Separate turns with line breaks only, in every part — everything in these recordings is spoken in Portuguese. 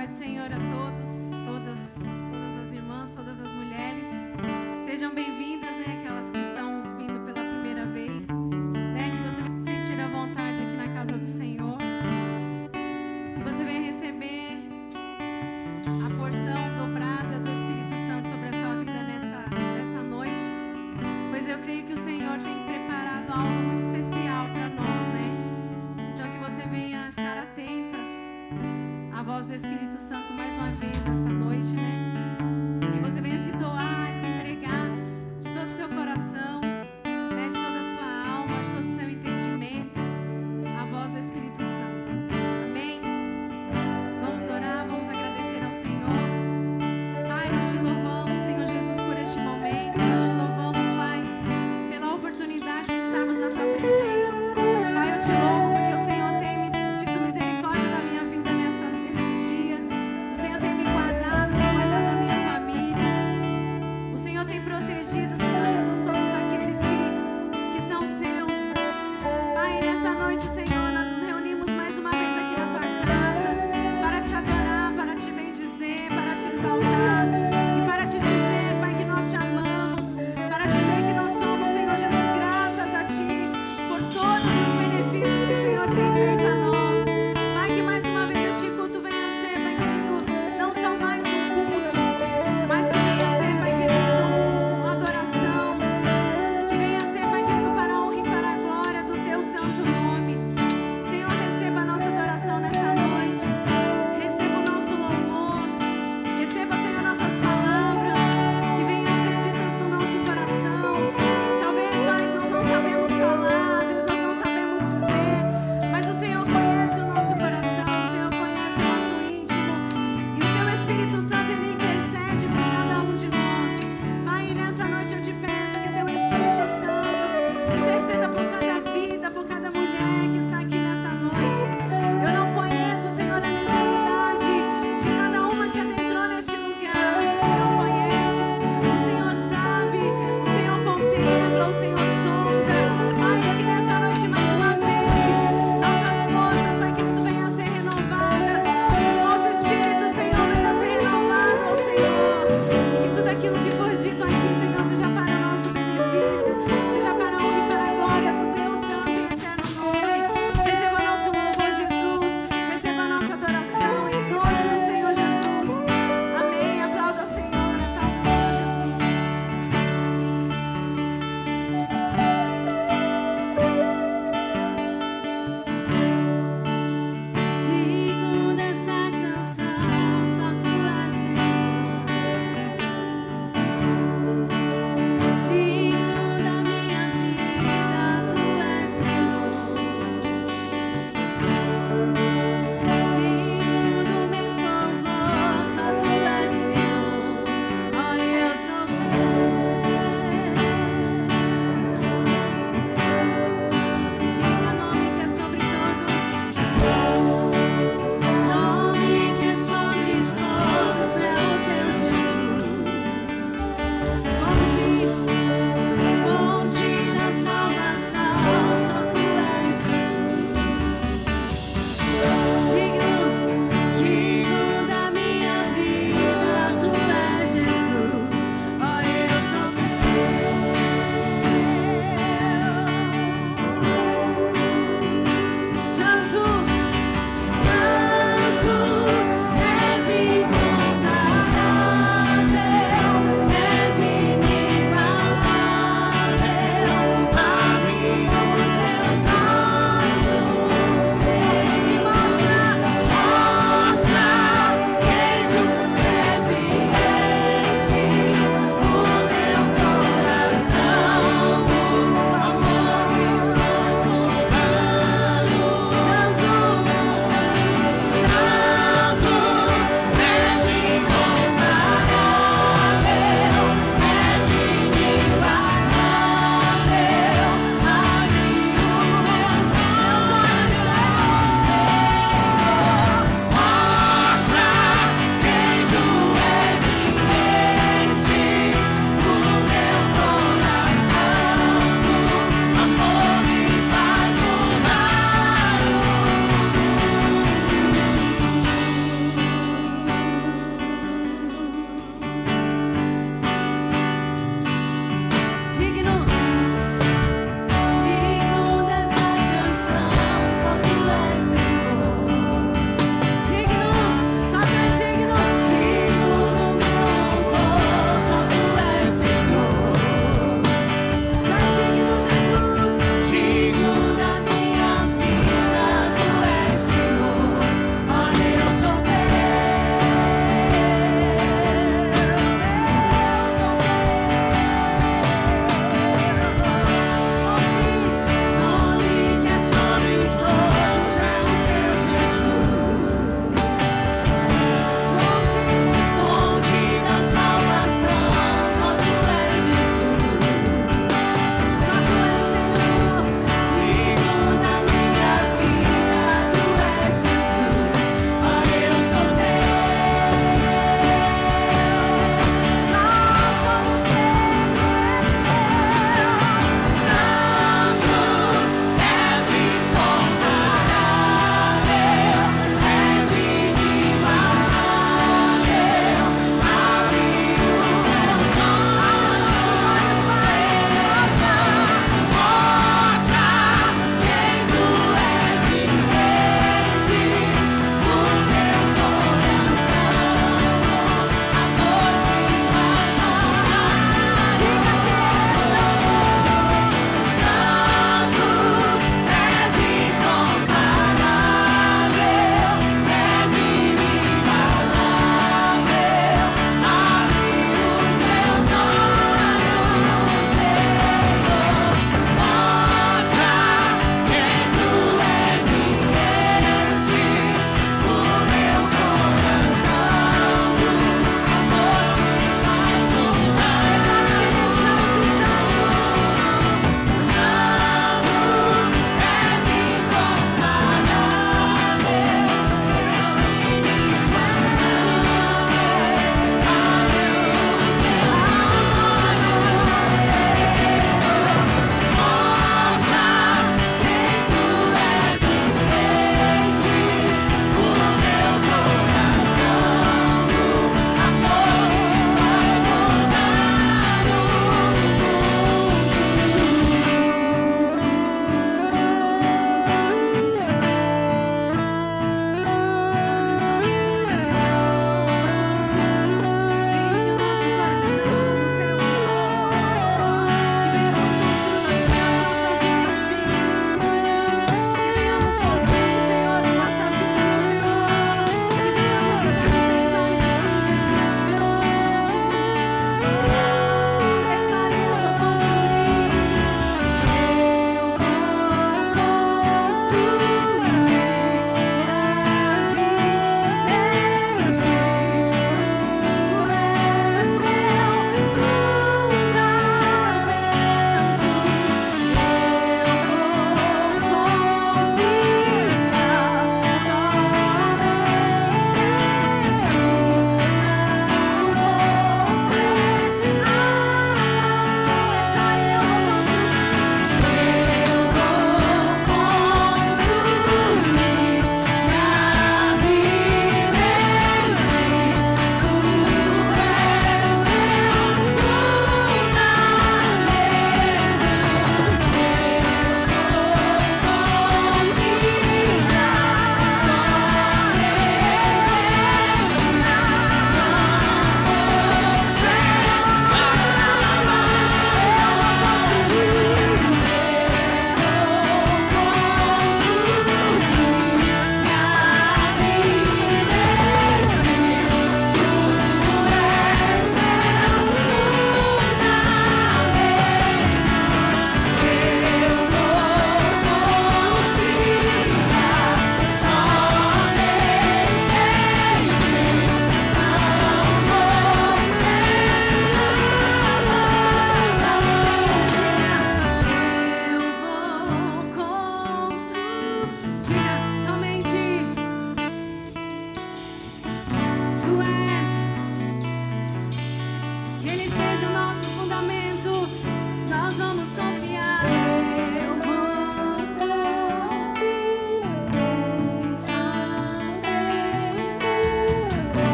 Paz do Senhor a todos, todas as irmãs, todas as mulheres. Sejam bem-vindas, né? Aquelas que estão vindo pela primeira vez, né? Que você sentir a vontade aqui na casa do Senhor. Que você venha receber a porção dobrada do Espírito Santo sobre a sua vida nesta noite. Pois eu creio que o Senhor tem preparado algo muito especial para nós, né? Então que você venha ficar atenta à voz do Espírito Santo mais uma vez nesta noite, né? Que você venha se doar, se entregar de todo o seu coração, né? De toda a sua alma, de todo o seu entendimento, à voz do Espírito Santo. Amém? Vamos orar, vamos agradecer ao Senhor. Pai, nós te louvamos, Senhor Jesus, por este momento. Nós te louvamos, Pai, pela oportunidade de estarmos na tua presença. Pai, eu te louvo porque o Senhor tem tido misericórdia da minha vida neste dia. O Senhor tem me guardado, tem guardado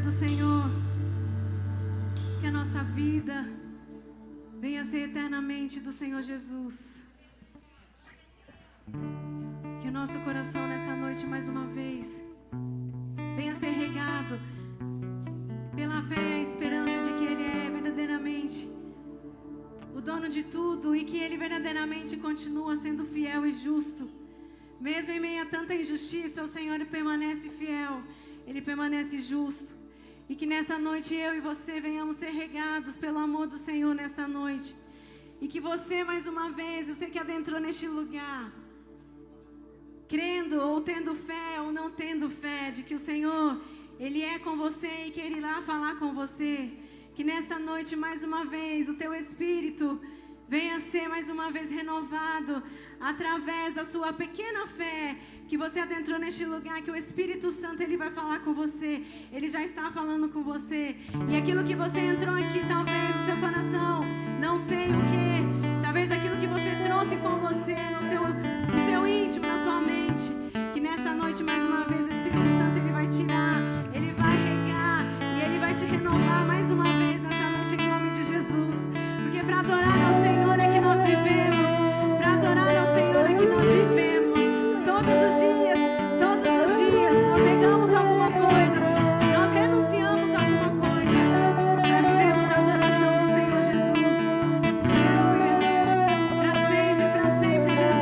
do Senhor. Que a nossa vida venha ser eternamente do Senhor Jesus. Que o nosso coração nesta noite, mais uma vez, venha ser regado pela fé e a esperança de que Ele é verdadeiramente o dono de tudo e que Ele verdadeiramente continua sendo fiel e justo. Mesmo em meio a tanta injustiça, o Senhor permanece fiel, Ele permanece justo. E que nessa noite eu e você venhamos ser regados pelo amor do Senhor nesta noite. E que você, mais uma vez, você que adentrou neste lugar, crendo ou tendo fé ou não tendo fé, de que o Senhor, Ele é com você e que Ele irá falar com você. Que nessa noite, mais uma vez, o teu espírito venha ser mais uma vez renovado através da sua pequena fé, que você adentrou neste lugar, que o Espírito Santo Ele vai falar com você. Ele já está falando com você. E aquilo que você entrou aqui, talvez no seu coração, não sei o que, talvez aquilo que você trouxe com você no seu íntimo, na sua mente, que nessa noite, mais uma vez, o Espírito Santo Ele vai tirar, Ele vai regar e Ele vai te renovar mais uma vez nessa noite, em nome de Jesus. Porque para adorar ao Senhor é que nós vivemos, para adorar ao Senhor é que nós vivemos. Todos os dias, nós negamos alguma coisa, nós renunciamos a alguma coisa, para vivermos a adoração do Senhor Jesus. Aleluia. Para sempre, Jesus.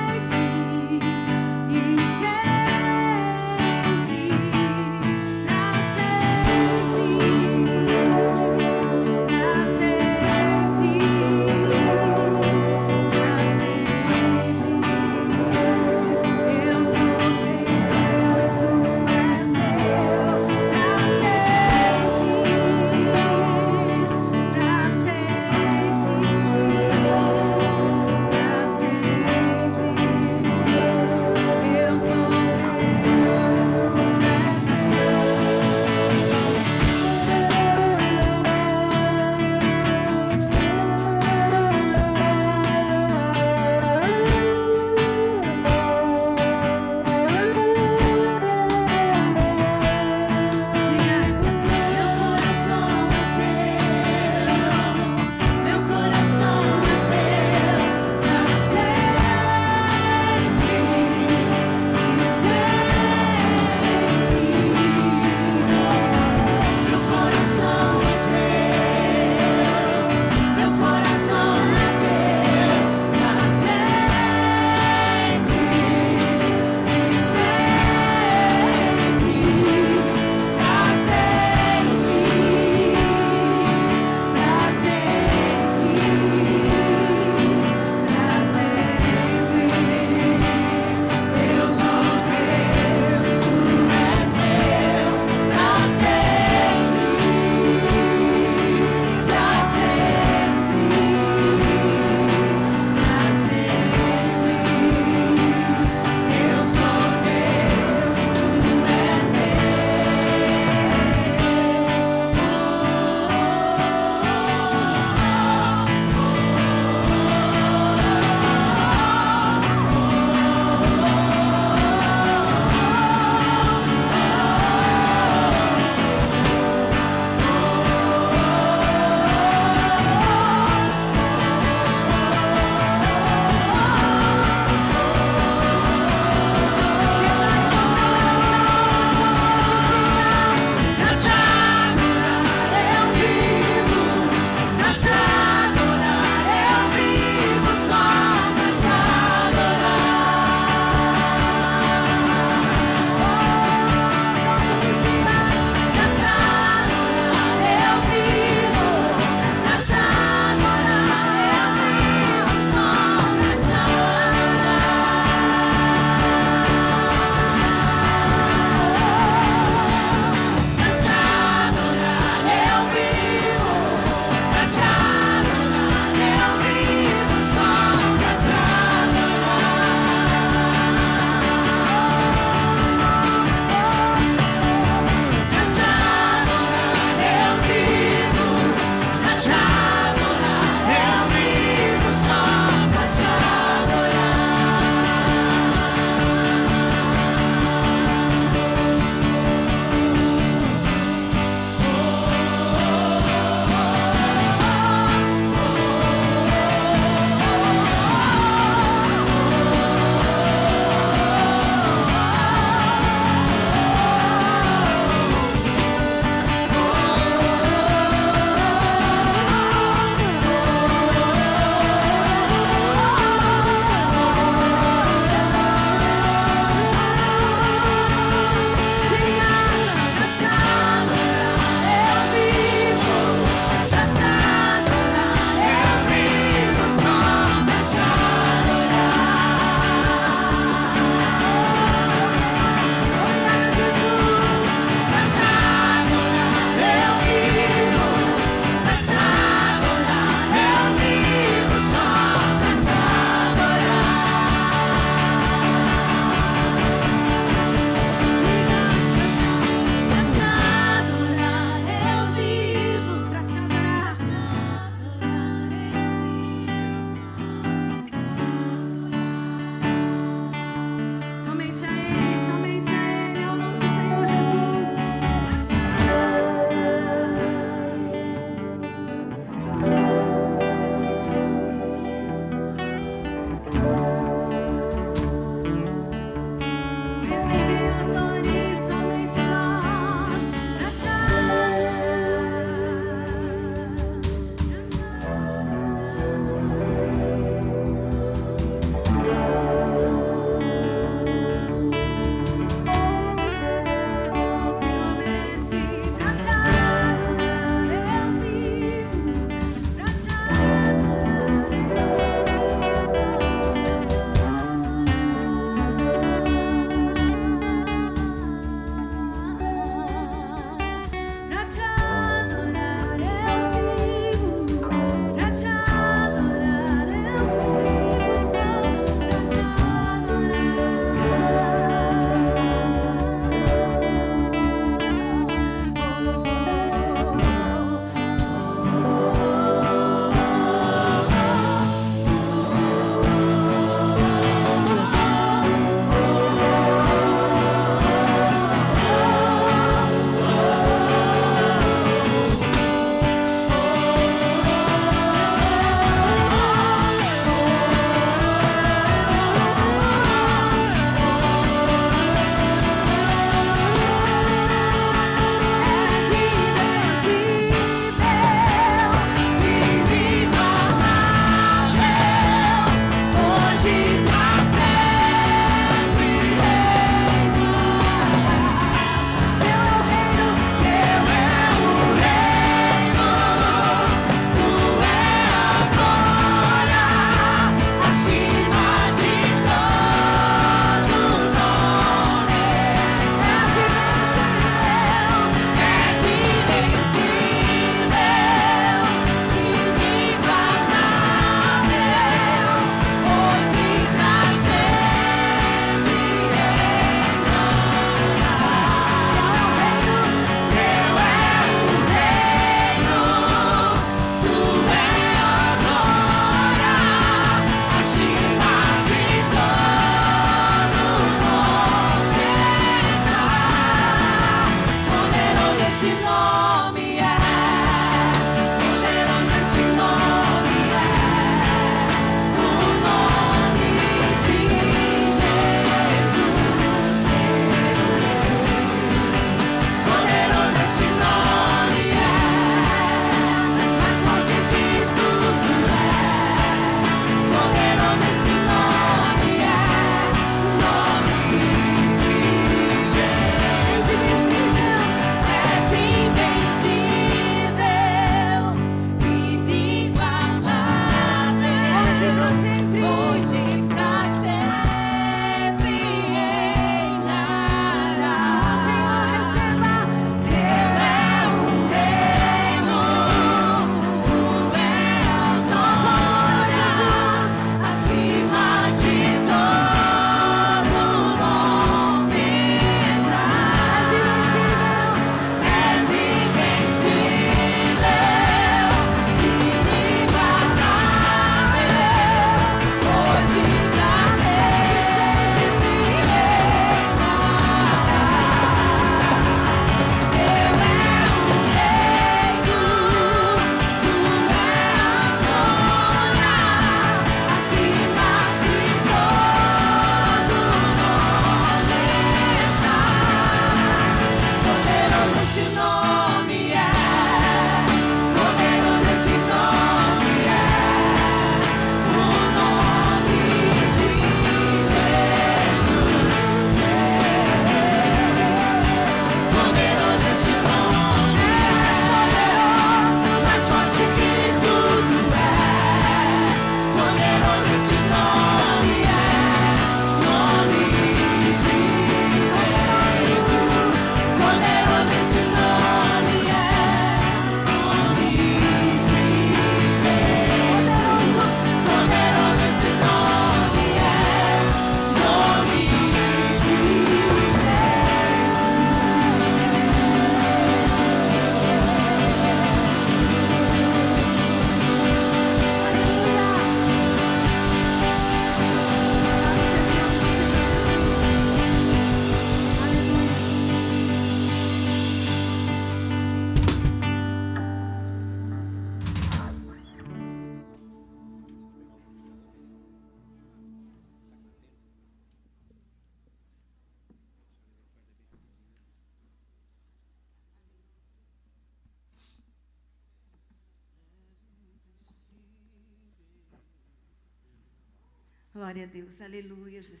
Glória a Deus, aleluia, Jesus.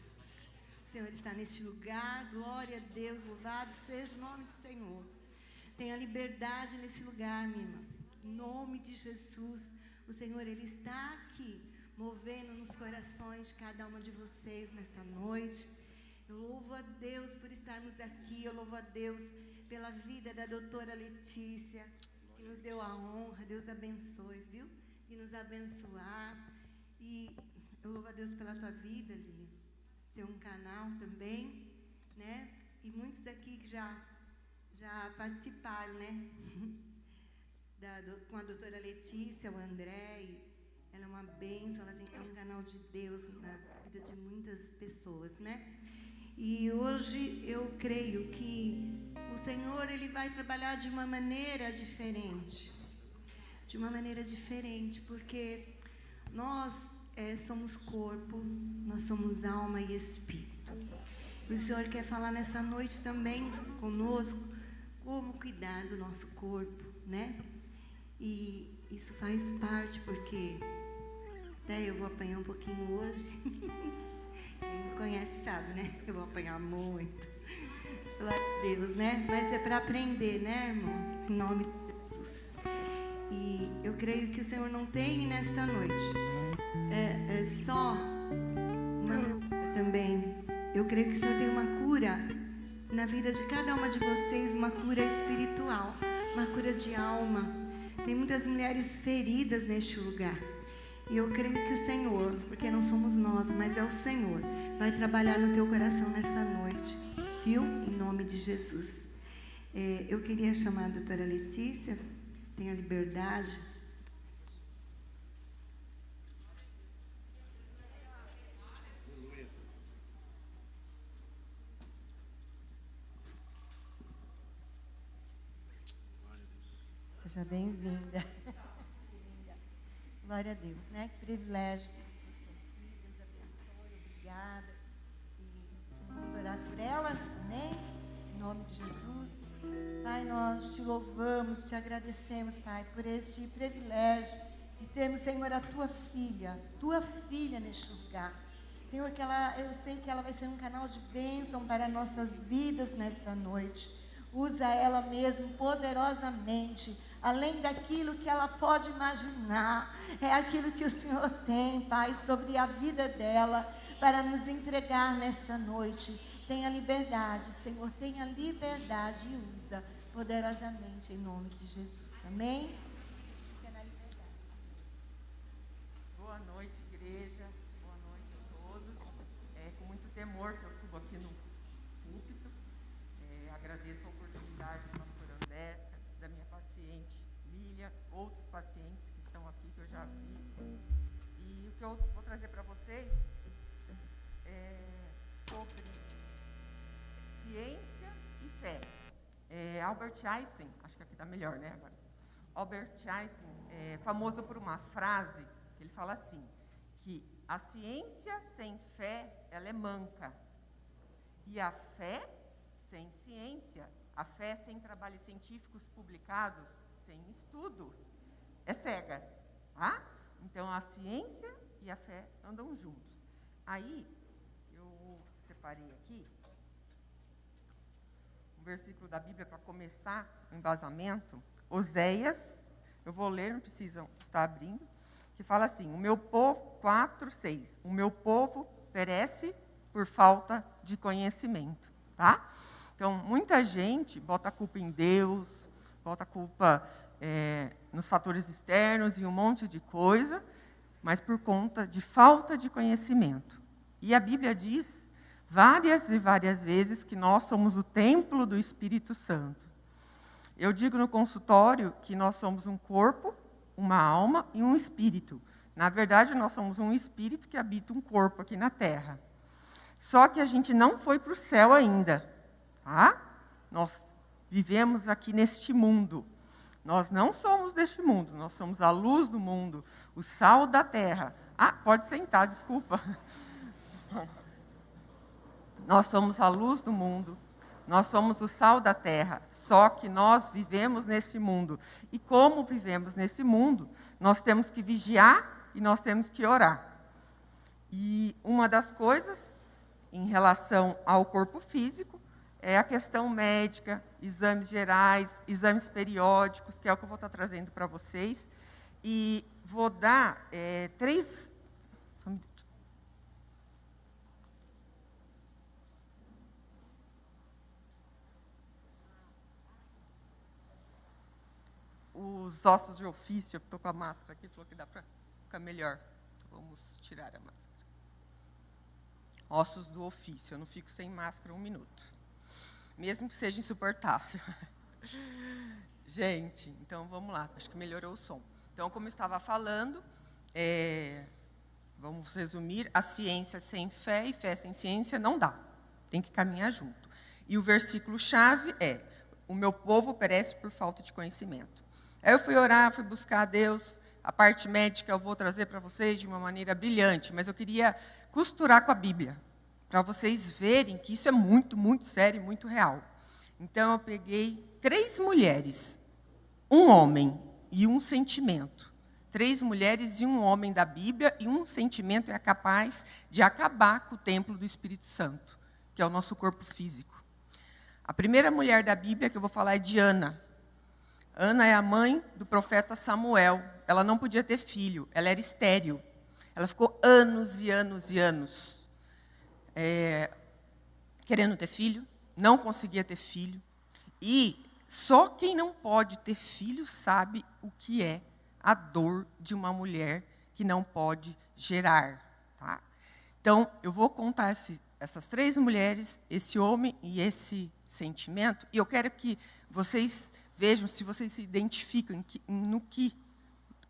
O Senhor está neste lugar, glória a Deus, louvado seja o nome do Senhor. Tenha liberdade nesse lugar, minha irmã. Em nome de Jesus, o Senhor, Ele está aqui, movendo nos corações de cada uma de vocês nessa noite. Eu louvo a Deus por estarmos aqui, eu louvo a Deus pela vida da doutora Letícia, que nos deu a honra. Deus abençoe, viu? E nos abençoar. E eu louvo a Deus pela tua vida, Lia. Ser um canal também, né? E muitos aqui que já participaram, né? Com a doutora Letícia, o André. Ela é uma bênção, é um canal de Deus na vida de muitas pessoas, né? E hoje eu creio que o Senhor, Ele vai trabalhar de uma maneira diferente. De uma maneira diferente, porque nós somos corpo, nós somos alma e espírito. O Senhor quer falar nessa noite também conosco como cuidar do nosso corpo, né? E isso faz parte, porque até eu vou apanhar um pouquinho hoje. Quem me conhece sabe, né? Eu vou apanhar muito. Glória a Deus, né? Mas é para aprender, né, irmão? Em nome de Jesus. E eu creio que o Senhor não tem nesta noite. Só uma também. Eu creio que o Senhor tem uma cura na vida de cada uma de vocês, uma cura espiritual, uma cura de alma. Tem muitas mulheres feridas neste lugar. E eu creio que o Senhor, porque não somos nós, mas é o Senhor, vai trabalhar no teu coração nessa noite, viu? Em nome de Jesus. Eu queria chamar a doutora Letícia, tenha liberdade. Seja bem-vinda. Glória a Deus, né? Que privilégio ter você aqui. Deus abençoe, obrigada. E vamos orar por ela, amém? Em nome de Jesus. Pai, nós te louvamos, te agradecemos, Pai, por este privilégio de termos, Senhor, a tua filha neste lugar. Senhor, eu sei que ela vai ser um canal de bênção para nossas vidas nesta noite. Usa ela mesmo poderosamente, além daquilo que ela pode imaginar. É aquilo que o Senhor tem, Pai, sobre a vida dela, para nos entregar nesta noite. Tenha liberdade, Senhor, tenha liberdade e usa poderosamente em nome de Jesus. Amém? Fica na liberdade.
Boa noite, igreja. Boa noite a todos. É com muito temor que eu subo aqui no púlpito. Agradeço a oportunidade do pastor André, da minha paciente Lília, outros pacientes que estão aqui que eu já vi. E o que eu vou trazer para vocês é sobre ciência e fé. Albert Einstein, acho que aqui está melhor, né? Agora. Albert Einstein é famoso por uma frase que ele fala assim, que a ciência sem fé, ela é manca. E a fé sem ciência, a fé sem trabalhos científicos publicados, sem estudos, é cega. Tá? Então, a ciência e a fé andam juntos. Aí, eu separei aqui um versículo da Bíblia para começar o embasamento. Oséias, eu vou ler, não precisam estar abrindo, que fala assim, o meu povo, 4:6, o meu povo perece por falta de conhecimento. Tá? Então, muita gente bota a culpa em Deus, bota a culpa nos fatores externos e um monte de coisa, mas por conta de falta de conhecimento. E a Bíblia diz várias e várias vezes que nós somos o templo do Espírito Santo. Eu digo no consultório que nós somos um corpo, uma alma e um espírito. Na verdade, nós somos um espírito que habita um corpo aqui na Terra. Só que a gente não foi para o céu ainda. Tá? Nós vivemos aqui neste mundo. Nós não somos deste mundo, nós somos a luz do mundo, o sal da terra. Pode sentar, desculpa. Nós somos a luz do mundo, nós somos o sal da terra, só que nós vivemos nesse mundo. E como vivemos nesse mundo, nós temos que vigiar e nós temos que orar. E uma das coisas, em relação ao corpo físico, é a questão médica, exames gerais, exames periódicos, que é o que eu vou estar trazendo para vocês. E vou dar 3... Só um minuto. Os ossos de ofício, eu estou com a máscara aqui, falou que dá para ficar melhor. Vamos tirar a máscara. Ossos do ofício, eu não fico sem máscara 1 minuto. Mesmo que seja insuportável. Gente, então vamos lá, acho que melhorou o som. Então, como eu estava falando, vamos resumir, a ciência sem fé e fé sem ciência não dá. Tem que caminhar junto. E o versículo-chave é: o meu povo perece por falta de conhecimento. Aí eu fui orar, fui buscar a Deus. A parte médica eu vou trazer para vocês de uma maneira brilhante, mas eu queria costurar com a Bíblia, para vocês verem que isso é muito, muito sério e muito real. Então, eu peguei 3 mulheres, 1 homem e 1 sentimento. 3 mulheres e 1 homem da Bíblia, e 1 sentimento é capaz de acabar com o templo do Espírito Santo, que é o nosso corpo físico. A primeira mulher da Bíblia que eu vou falar é de Ana. Ana é a mãe do profeta Samuel. Ela não podia ter filho, ela era estéril. Ela ficou anos e anos e anos querendo ter filho, não conseguia ter filho. E só quem não pode ter filho sabe o que é a dor de uma mulher que não pode gerar. Tá? Então, eu vou contar essas 3 mulheres, esse homem e esse sentimento, e eu quero que vocês vejam se vocês se identificam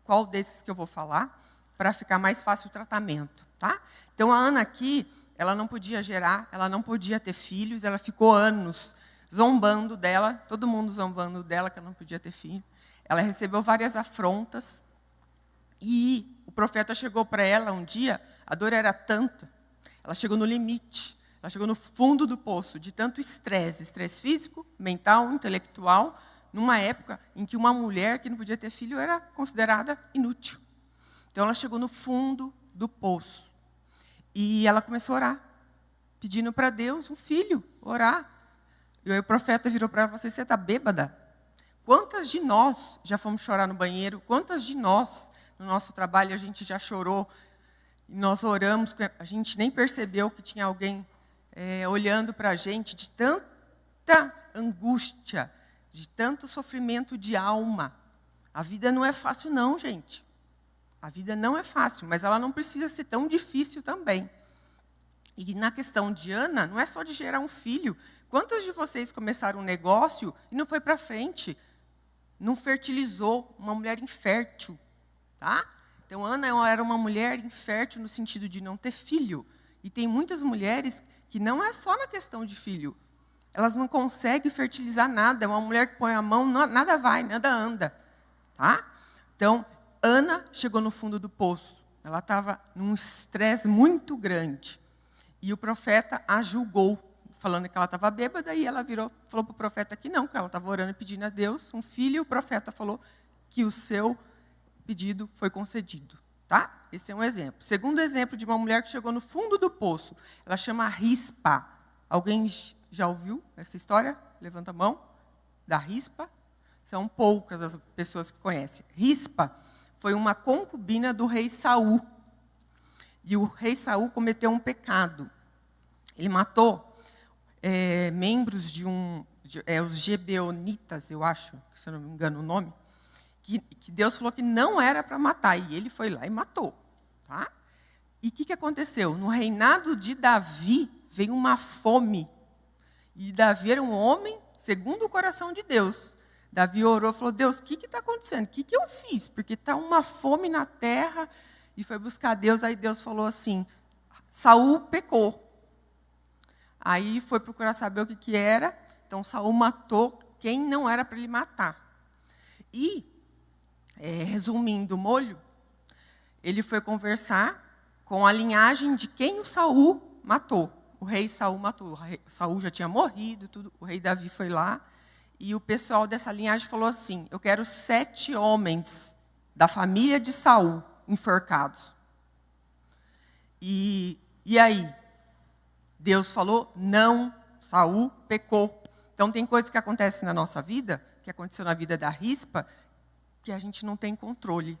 qual desses que eu vou falar, para ficar mais fácil o tratamento. Tá? Então, a Ana aqui, ela não podia gerar, ela não podia ter filhos, ela ficou anos zombando dela, todo mundo zombando dela, que ela não podia ter filho. Ela recebeu várias afrontas, e o profeta chegou para ela um dia, a dor era tanta, ela chegou no limite, ela chegou no fundo do poço, de tanto estresse físico, mental, intelectual, numa época em que uma mulher que não podia ter filho era considerada inútil. Então, ela chegou no fundo do poço. E ela começou a orar, pedindo para Deus um filho, orar. E aí o profeta virou para ela e falou: você está bêbada? Quantas de nós já fomos chorar no banheiro? Quantas de nós, no nosso trabalho, a gente já chorou? E nós oramos, a gente nem percebeu que tinha alguém olhando para a gente, de tanta angústia, de tanto sofrimento de alma. A vida não é fácil não, gente. A vida não é fácil, mas ela não precisa ser tão difícil também. E na questão de Ana, não é só de gerar um filho. Quantos de vocês começaram um negócio e não foi para frente? Não fertilizou, uma mulher infértil. Tá? Então, Ana era uma mulher infértil no sentido de não ter filho. E tem muitas mulheres que não é só na questão de filho. Elas não conseguem fertilizar nada. É uma mulher que põe a mão, nada vai, nada anda. Tá? Então, Ana chegou no fundo do poço. Ela estava num estresse muito grande. E o profeta a julgou, falando que ela estava bêbada, e ela falou para o profeta que não, que ela estava orando e pedindo a Deus um filho, e o profeta falou que o seu pedido foi concedido. Tá? Esse é um exemplo. Segundo exemplo de uma mulher que chegou no fundo do poço. Ela chama Rispa. Alguém já ouviu essa história? Levanta a mão. Da Rispa. São poucas as pessoas que conhecem. Rispa foi uma concubina do rei Saul. E o rei Saul cometeu um pecado. Ele matou membros de os Gebeonitas, eu acho, se eu não me engano o nome, que Deus falou que não era para matar, e ele foi lá e matou. Tá? E o que aconteceu? No reinado de Davi, veio uma fome. E Davi era um homem segundo o coração de Deus. Davi orou e falou: Deus, o que está acontecendo? O que eu fiz? Porque está uma fome na terra. E foi buscar Deus, aí Deus falou assim: Saul pecou. Aí foi procurar saber o que era. Então, Saul matou quem não era para ele matar. E, resumindo o molho, ele foi conversar com a linhagem de quem o Saul matou. O rei Saul matou. O rei Saul já tinha morrido, tudo. O rei Davi foi lá. E o pessoal dessa linhagem falou assim: eu quero 7 homens da família de Saul enforcados. E aí? Deus falou, não, Saul pecou. Então, tem coisas que acontecem na nossa vida, que aconteceu na vida da Rispa, que a gente não tem controle.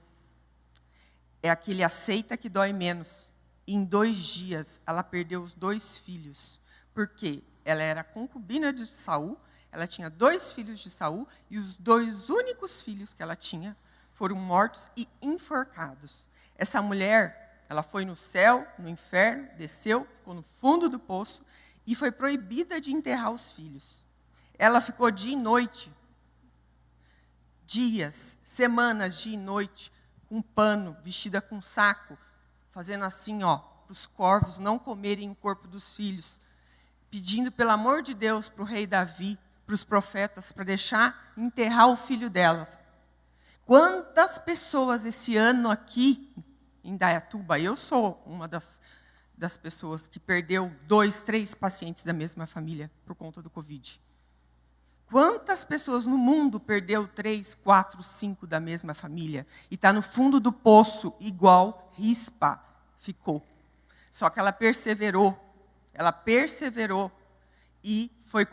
É aquele aceita que dói menos. Em 2 dias, ela perdeu os 2 filhos. Por quê? Ela era concubina de Saul, ela tinha 2 filhos de Saul, e os 2 únicos filhos que ela tinha foram mortos e enforcados. Essa mulher, ela foi no céu, no inferno, desceu, ficou no fundo do poço, e foi proibida de enterrar os filhos. Ela ficou dia e noite, dias, semanas, dia e noite, com pano, vestida com saco, fazendo assim, para os corvos não comerem o corpo dos filhos, pedindo, pelo amor de Deus, para o rei Davi, para os profetas, para deixar enterrar o filho delas. Quantas pessoas esse ano aqui, em Indaiatuba, eu sou uma das pessoas que perdeu 2, 3 pacientes da mesma família por conta do Covid. Quantas pessoas no mundo perdeu 3, 4, 5 da mesma família e está no fundo do poço, igual Rispa ficou. Só que ela perseverou e foi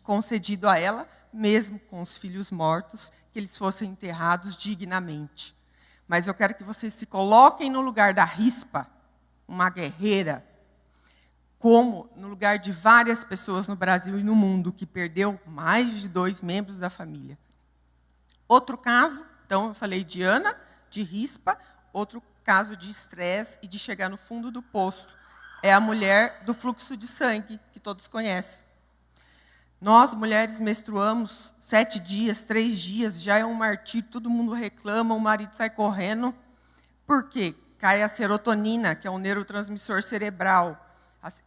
concedido a ela, mesmo com os filhos mortos, que eles fossem enterrados dignamente. Mas eu quero que vocês se coloquem no lugar da Rispa, uma guerreira, como no lugar de várias pessoas no Brasil e no mundo que perdeu mais de 2 membros da família. Outro caso, então eu falei de Ana, de Rispa, outro caso de estresse e de chegar no fundo do poço é a mulher do fluxo de sangue, que todos conhecem. Nós, mulheres, menstruamos 7 dias, 3 dias, já é um martírio, todo mundo reclama, o marido sai correndo. Por quê? Cai a serotonina, que é um neurotransmissor cerebral.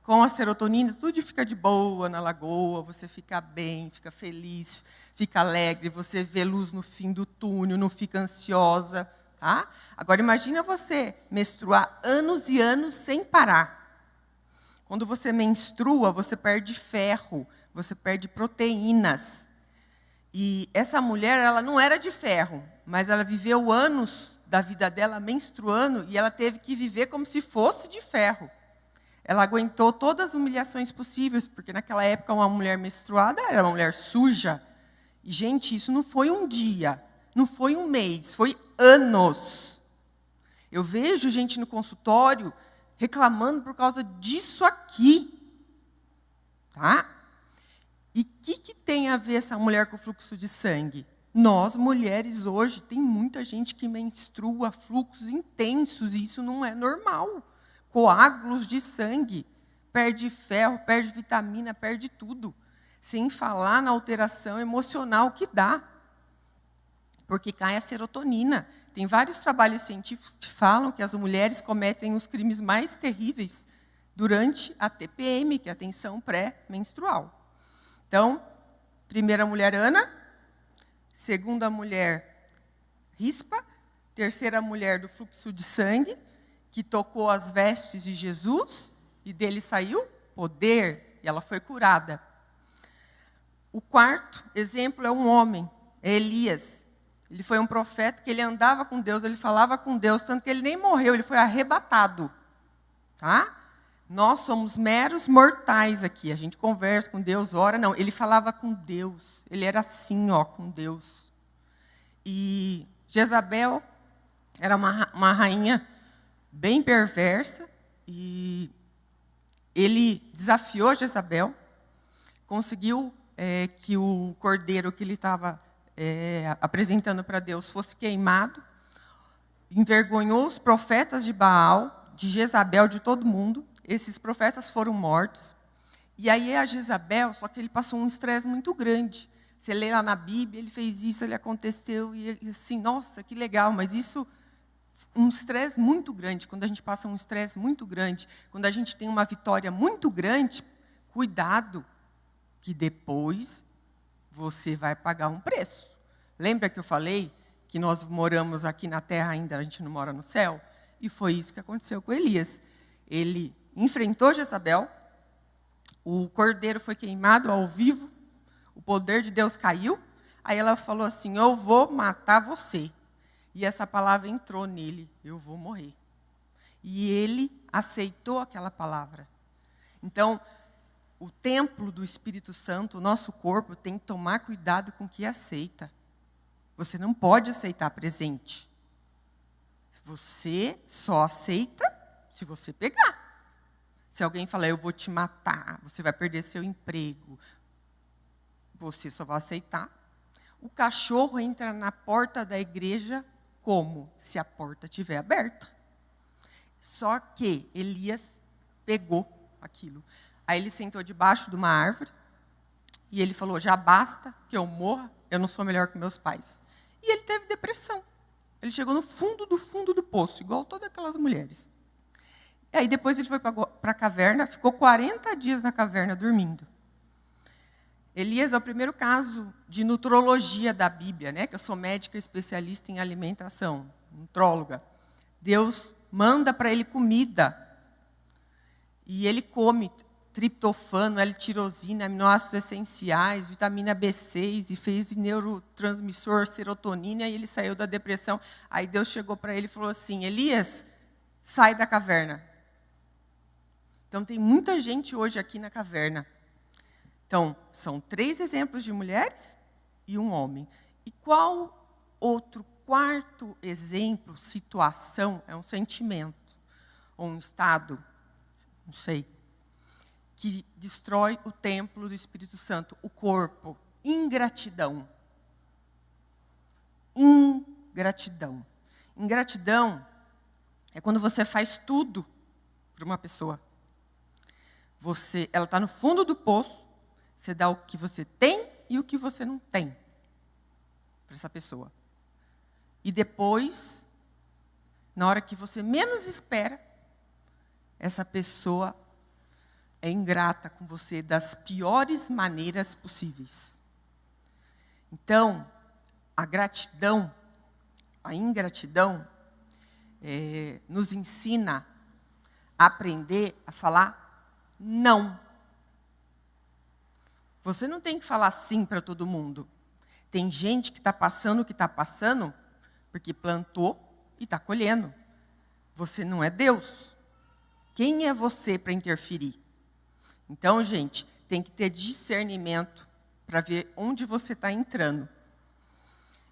Com a serotonina, tudo fica de boa na lagoa, você fica bem, fica feliz, fica alegre, você vê luz no fim do túnel, não fica ansiosa. Tá? Agora, imagina você menstruar anos e anos sem parar. Quando você menstrua, você perde ferro, você perde proteínas. E essa mulher, ela não era de ferro, mas ela viveu anos da vida dela menstruando e ela teve que viver como se fosse de ferro. Ela aguentou todas as humilhações possíveis, porque naquela época uma mulher menstruada era uma mulher suja. E, gente, isso não foi um dia, não foi um mês, foi anos. Eu vejo gente no consultório reclamando por causa disso aqui. Tá? E o que tem a ver essa mulher com o fluxo de sangue? Nós, mulheres, hoje, tem muita gente que menstrua fluxos intensos, e isso não é normal. Coágulos de sangue, perde ferro, perde vitamina, perde tudo. Sem falar na alteração emocional que dá. Porque cai a serotonina. Tem vários trabalhos científicos que falam que as mulheres cometem os crimes mais terríveis durante a TPM, que é a tensão pré-menstrual. Então, primeira mulher, Ana. Segunda mulher, Rispa. Terceira mulher do fluxo de sangue, que tocou as vestes de Jesus, e dele saiu poder, e ela foi curada. O quarto exemplo é um homem, é Elias. Ele foi um profeta que ele andava com Deus, ele falava com Deus, tanto que ele nem morreu, ele foi arrebatado. Tá? Nós somos meros mortais aqui, a gente conversa com Deus, ora, não. Ele falava com Deus, ele era assim, com Deus. E Jezabel era uma rainha bem perversa, e ele desafiou Jezabel, conseguiu que o cordeiro que ele estava apresentando para Deus fosse queimado, envergonhou os profetas de Baal, de Jezabel, de todo mundo. Esses profetas foram mortos. E aí a Jezabel, só que ele passou um estresse muito grande. Você lê lá na Bíblia, ele fez isso, ele aconteceu, e assim, nossa, que legal, mas isso... Um estresse muito grande, quando a gente passa um estresse muito grande, quando a gente tem uma vitória muito grande, cuidado, que depois você vai pagar um preço. Lembra que eu falei que nós moramos aqui na terra ainda, a gente não mora no céu? E foi isso que aconteceu com Elias. Ele enfrentou Jezabel, o cordeiro foi queimado ao vivo, o poder de Deus caiu, aí ela falou assim, eu vou matar você. E essa palavra entrou nele, eu vou morrer. E ele aceitou aquela palavra. Então, o templo do Espírito Santo, o nosso corpo, tem que tomar cuidado com o que aceita. Você não pode aceitar presente. Você só aceita se você pegar. Se alguém falar, eu vou te matar, você vai perder seu emprego, você só vai aceitar. O cachorro entra na porta da igreja como? Se a porta estiver aberta. Só que Elias pegou aquilo. Aí ele sentou debaixo de uma árvore e ele falou, já basta que eu morra, eu não sou melhor que meus pais. E ele teve depressão. Ele chegou no fundo do poço, igual todas aquelas mulheres. E aí depois ele foi para a caverna, ficou 40 dias na caverna dormindo. Elias é o primeiro caso de nutrologia da Bíblia, né? Que eu sou médica especialista em alimentação, nutróloga. Deus manda para ele comida. E ele come triptofano, L-tirosina, aminoácidos essenciais, vitamina B6, e fez neurotransmissor, serotonina, e ele saiu da depressão. Aí Deus chegou para ele e falou assim, Elias, sai da caverna. Então, tem muita gente hoje aqui na caverna. Então, são 3 exemplos de mulheres e um homem. E qual outro quarto exemplo, situação, é um sentimento, ou um estado, não sei, que destrói o templo do Espírito Santo, o corpo, ingratidão. Ingratidão. Ingratidão é quando você faz tudo para uma pessoa. Ela está no fundo do poço, você dá o que você tem e o que você não tem para essa pessoa. E depois, na hora que você menos espera, essa pessoa é ingrata com você das piores maneiras possíveis. Então, a gratidão, a ingratidão, nos ensina a aprender a falar não. Você não tem que falar sim para todo mundo. Tem gente que está passando o que está passando porque plantou e está colhendo. Você não é Deus. Quem é você para interferir? Então, gente, tem que ter discernimento para ver onde você está entrando.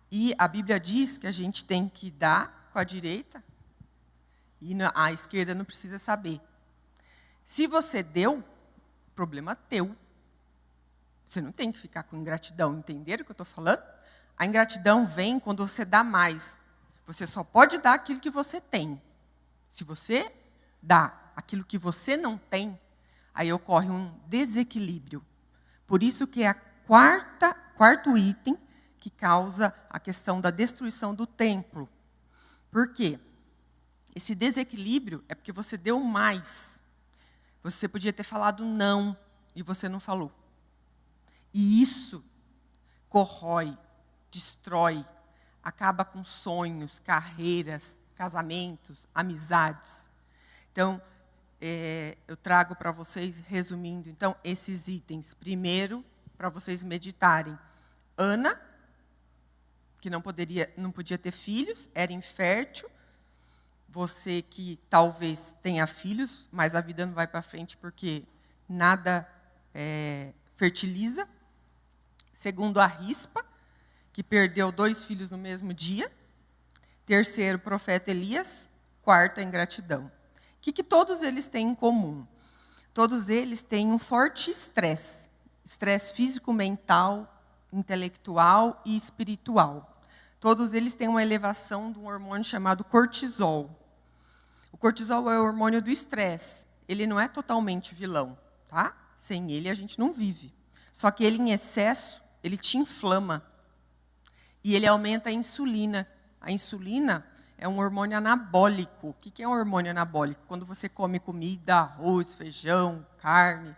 E a Bíblia diz que a gente tem que dar com a direita e a esquerda não precisa saber. Se você deu, problema teu. Você não tem que ficar com ingratidão. Entenderam o que eu estou falando? A ingratidão vem quando você dá mais. Você só pode dar aquilo que você tem. Se você dá aquilo que você não tem, aí ocorre um desequilíbrio. Por isso que é quarto item que causa a questão da destruição do templo. Por quê? Esse desequilíbrio é porque você deu mais. Você podia ter falado não e você não falou. E isso corrói, destrói, acaba com sonhos, carreiras, casamentos, amizades. Então, eu trago para vocês, resumindo, então, esses itens. Primeiro, para vocês meditarem. Ana, que não podia ter filhos, era infértil. Você que talvez tenha filhos, mas a vida não vai para frente porque nada fertiliza. Segundo, a Rispa, que perdeu 2 filhos no mesmo dia. Terceiro, o profeta Elias. Quarto, a ingratidão. O que todos eles têm em comum? Todos eles têm um forte estresse. Estresse físico, mental, intelectual e espiritual. Todos eles têm uma elevação de um hormônio chamado cortisol. O cortisol é o hormônio do estresse. Ele não é totalmente vilão, tá? Sem ele a gente não vive. Só que ele em excesso, ele te inflama. E ele aumenta a insulina. A insulina é um hormônio anabólico. O que é um hormônio anabólico? Quando você come comida, arroz, feijão, carne,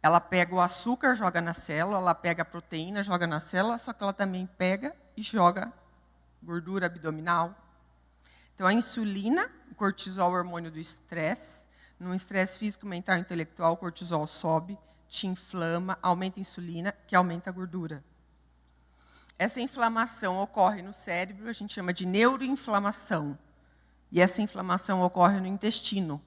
ela pega o açúcar, joga na célula, ela pega a proteína, joga na célula, só que ela também pega e joga gordura abdominal. Então, a insulina, o cortisol, o hormônio do estresse. No estresse físico, mental e intelectual, o cortisol sobe, te inflama, aumenta a insulina, que aumenta a gordura. Essa inflamação ocorre no cérebro, a gente chama de neuroinflamação. E essa inflamação ocorre no intestino.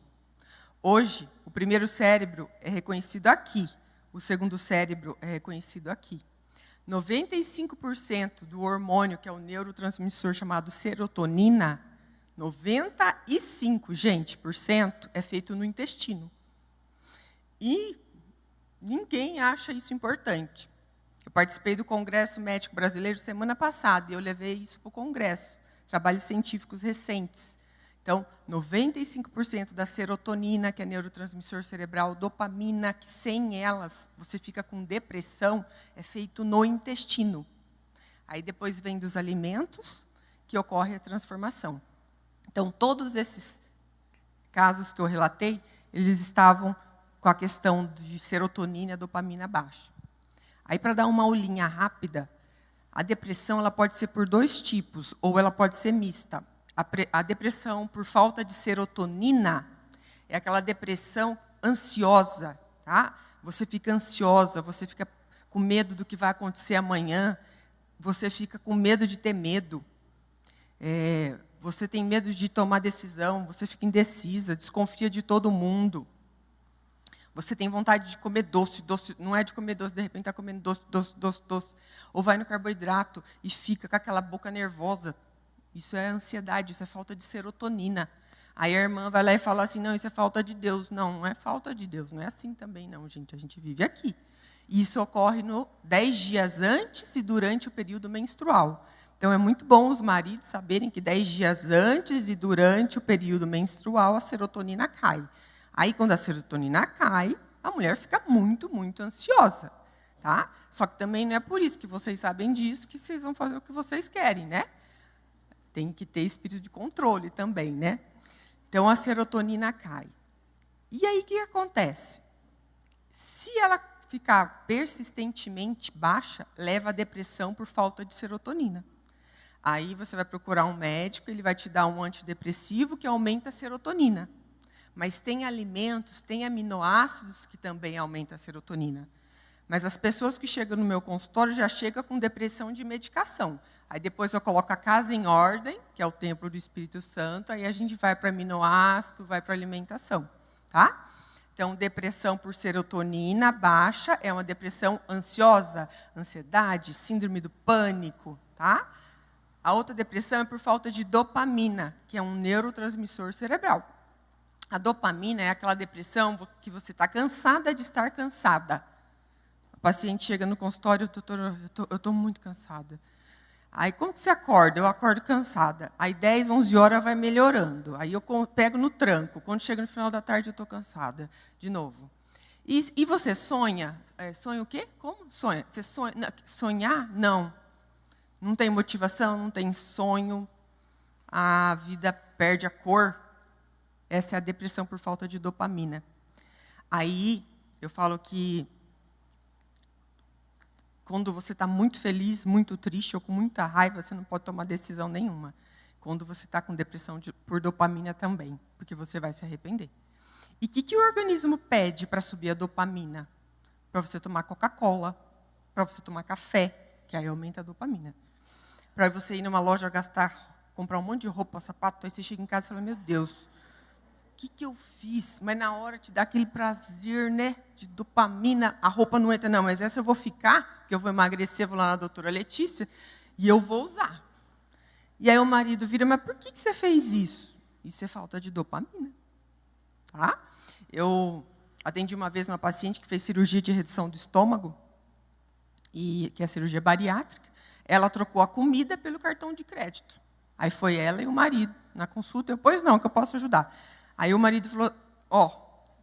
Hoje, o primeiro cérebro é reconhecido aqui, o segundo cérebro é reconhecido aqui. 95% do hormônio, que é o neurotransmissor chamado serotonina, 95%, gente, é feito no intestino. E ninguém acha isso importante. Eu participei do Congresso Médico Brasileiro semana passada e eu levei isso para o Congresso, trabalhos científicos recentes. Então, 95% da serotonina, que é neurotransmissor cerebral, dopamina, que sem elas você fica com depressão, é feito no intestino. Aí depois vem dos alimentos que ocorre a transformação. Então, todos esses casos que eu relatei, eles estavam com a questão de serotonina e dopamina baixa. Aí, para dar uma aulinha rápida, a depressão ela pode ser por dois tipos, ou ela pode ser mista. A depressão por falta de serotonina é aquela depressão ansiosa, tá? Você fica ansiosa, você fica com medo do que vai acontecer amanhã, você fica com medo de ter medo, você tem medo de tomar decisão, você fica indecisa, desconfia de todo mundo. Você tem vontade de comer doce, não é de comer doce, de repente está comendo doce. Ou vai no carboidrato e fica com aquela boca nervosa. Isso é ansiedade, isso é falta de serotonina. Aí a irmã vai lá e fala assim, não, isso é falta de Deus. Não, não é falta de Deus, não é assim também não, gente. A gente vive aqui. E isso ocorre 10 dias antes e durante o período menstrual. Então, é muito bom os maridos saberem que 10 dias antes e durante o período menstrual a serotonina cai. Aí, quando a serotonina cai, a mulher fica muito, muito ansiosa. Tá? Só que também não é por isso que vocês sabem disso que vocês vão fazer o que vocês querem, né? Tem que ter espírito de controle também, né? Então, a serotonina cai. E aí, o que acontece? Se ela ficar persistentemente baixa, leva à depressão por falta de serotonina. Aí, você vai procurar um médico, ele vai te dar um antidepressivo que aumenta a serotonina. Mas tem alimentos, tem aminoácidos que também aumentam a serotonina. Mas as pessoas que chegam no meu consultório já chegam com depressão de medicação. Aí depois eu coloco a casa em ordem, que é o templo do Espírito Santo, aí a gente vai para aminoácido, vai para alimentação. Tá? Então, depressão por serotonina baixa é uma depressão ansiosa, ansiedade, síndrome do pânico. Tá? A outra depressão é por falta de dopamina, que é um neurotransmissor cerebral. A dopamina é aquela depressão que você está cansada de estar cansada. O paciente chega no consultório, doutor, eu estou muito cansada. Aí, como que você acorda? Eu acordo cansada. Aí, 10, 11 horas vai melhorando. Aí, eu pego no tranco. Quando chega no final da tarde, eu estou cansada. De novo. E você sonha? Sonha o quê? Como? Sonha. Você sonha? Sonhar? Não. Não tem motivação, não tem sonho. A vida perde a cor. Essa é a depressão por falta de dopamina. Aí, eu falo que quando você está muito feliz, muito triste ou com muita raiva, você não pode tomar decisão nenhuma. Quando você está com depressão por dopamina também, porque você vai se arrepender. E o que o organismo pede para subir a dopamina? Para você tomar Coca-Cola, para você tomar café, que aí aumenta a dopamina. Para você ir numa loja comprar um monte de roupa, sapato, aí você chega em casa e fala, meu Deus, o que eu fiz? Mas na hora te dá aquele prazer, né? De dopamina, a roupa não entra, não, mas essa eu vou ficar, que eu vou emagrecer, vou lá na doutora Letícia, e eu vou usar. E aí o marido vira, mas por que você fez isso? Isso é falta de dopamina. Tá? Eu atendi uma vez uma paciente que fez cirurgia de redução do estômago, que é cirurgia bariátrica. Ela trocou a comida pelo cartão de crédito. Aí foi ela e o marido na consulta. Eu, pois não, que eu posso ajudar. Aí o marido falou,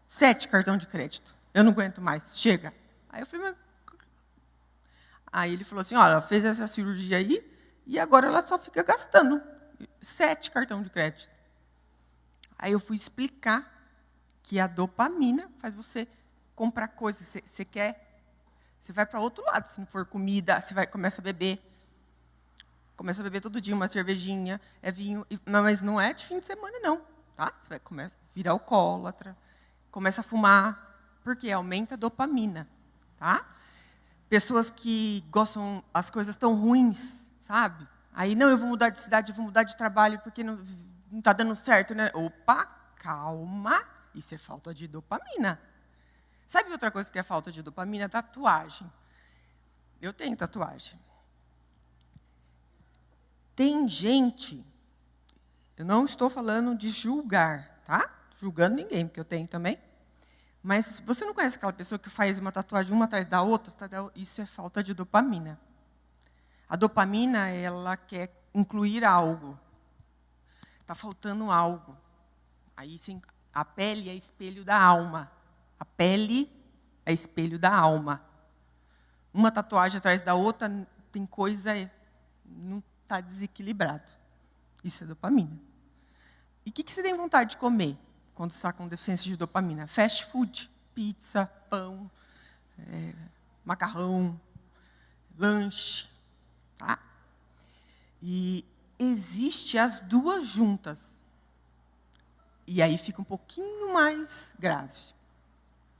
7 cartão de crédito. Eu não aguento mais, chega. Aí eu falei, mas... Aí ele falou assim, olha, ela fez essa cirurgia aí e agora ela só fica gastando 7 cartão de crédito. Aí eu fui explicar que a dopamina faz você comprar coisas. Você vai para outro lado, se não for comida, você começa a beber. Começa a beber todo dia uma cervejinha, é vinho, mas não é de fim de semana, não. Tá? Você começa a virar alcoólatra, começa a fumar, porque aumenta a dopamina. Tá? Pessoas que gostam, as coisas tão ruins, sabe? Aí, não, eu vou mudar de cidade, eu vou mudar de trabalho, porque não, não está dando certo, né? Opa, calma, isso é falta de dopamina. Sabe outra coisa que é falta de dopamina? Tatuagem. Eu tenho tatuagem. Tem gente, eu não estou falando de julgar, tá? Julgando ninguém, porque eu tenho também. Mas você não conhece aquela pessoa que faz uma tatuagem uma atrás da outra? Isso é falta de dopamina. A dopamina, ela quer incluir algo. Está faltando algo. Aí, sim, a pele é espelho da alma. A pele é espelho da alma. Uma tatuagem atrás da outra, tem coisa, não está desequilibrado. Isso é dopamina. E o que você tem vontade de comer quando está com deficiência de dopamina? Fast food, pizza, pão, macarrão, lanche. Tá? E existe as duas juntas. E aí fica um pouquinho mais grave.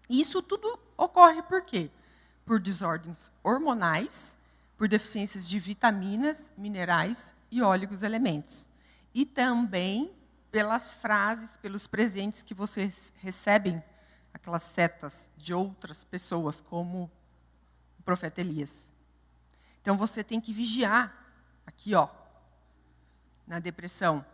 E isso tudo ocorre por quê? Por desordens hormonais, por deficiências de vitaminas, minerais e óleos elementos. E também pelas frases, pelos presentes que vocês recebem, aquelas setas de outras pessoas, como o profeta Elias. Então, você tem que vigiar, aqui, ó, na depressão.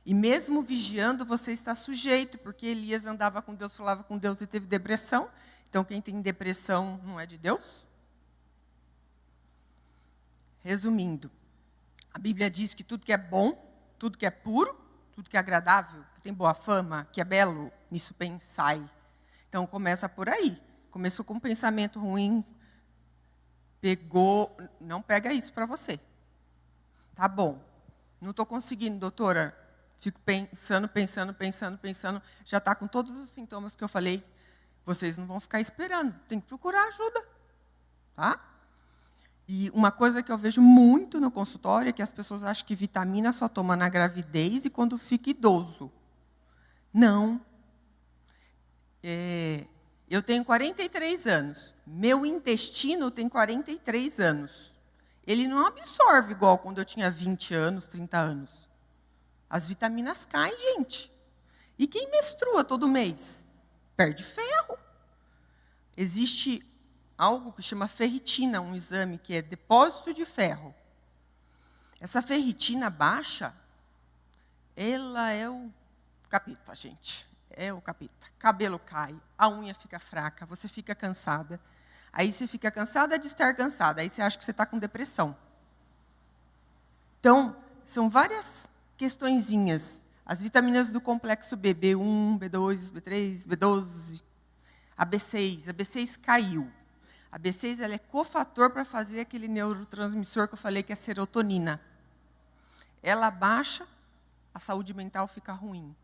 E mesmo vigiando, você está sujeito, porque Elias andava com Deus, falava com Deus e teve depressão. Então, quem tem depressão não é de Deus? Resumindo, a Bíblia diz que tudo que é bom, tudo que é puro, tudo que é agradável, que tem boa fama, que é belo, nisso pensai. Então, começa por aí. Começou com um pensamento ruim, pegou, não pega isso para você. Tá bom. Não estou conseguindo, doutora. Fico pensando, já está com todos os sintomas que eu falei. Vocês não vão ficar esperando, tem que procurar ajuda. Tá? E uma coisa que eu vejo muito no consultório é que as pessoas acham que vitamina só toma na gravidez e quando fica idoso. Não. Eu tenho 43 anos. Meu intestino tem 43 anos. Ele não absorve igual quando eu tinha 20 anos, 30 anos. As vitaminas caem, gente. E quem menstrua todo mês? Perde ferro. Existe algo que chama ferritina, um exame que é depósito de ferro. Essa ferritina baixa, ela é o capeta, gente. É o capeta. Cabelo cai, a unha fica fraca, você fica cansada. Aí você fica cansada de estar cansada, aí você acha que você está com depressão. Então, são várias questõezinhas. As vitaminas do complexo B, B1, B2, B3, B12, a B6. A B6 caiu. A B6 ela é cofator para fazer aquele neurotransmissor que eu falei que é a serotonina. Ela baixa, a saúde mental fica ruim.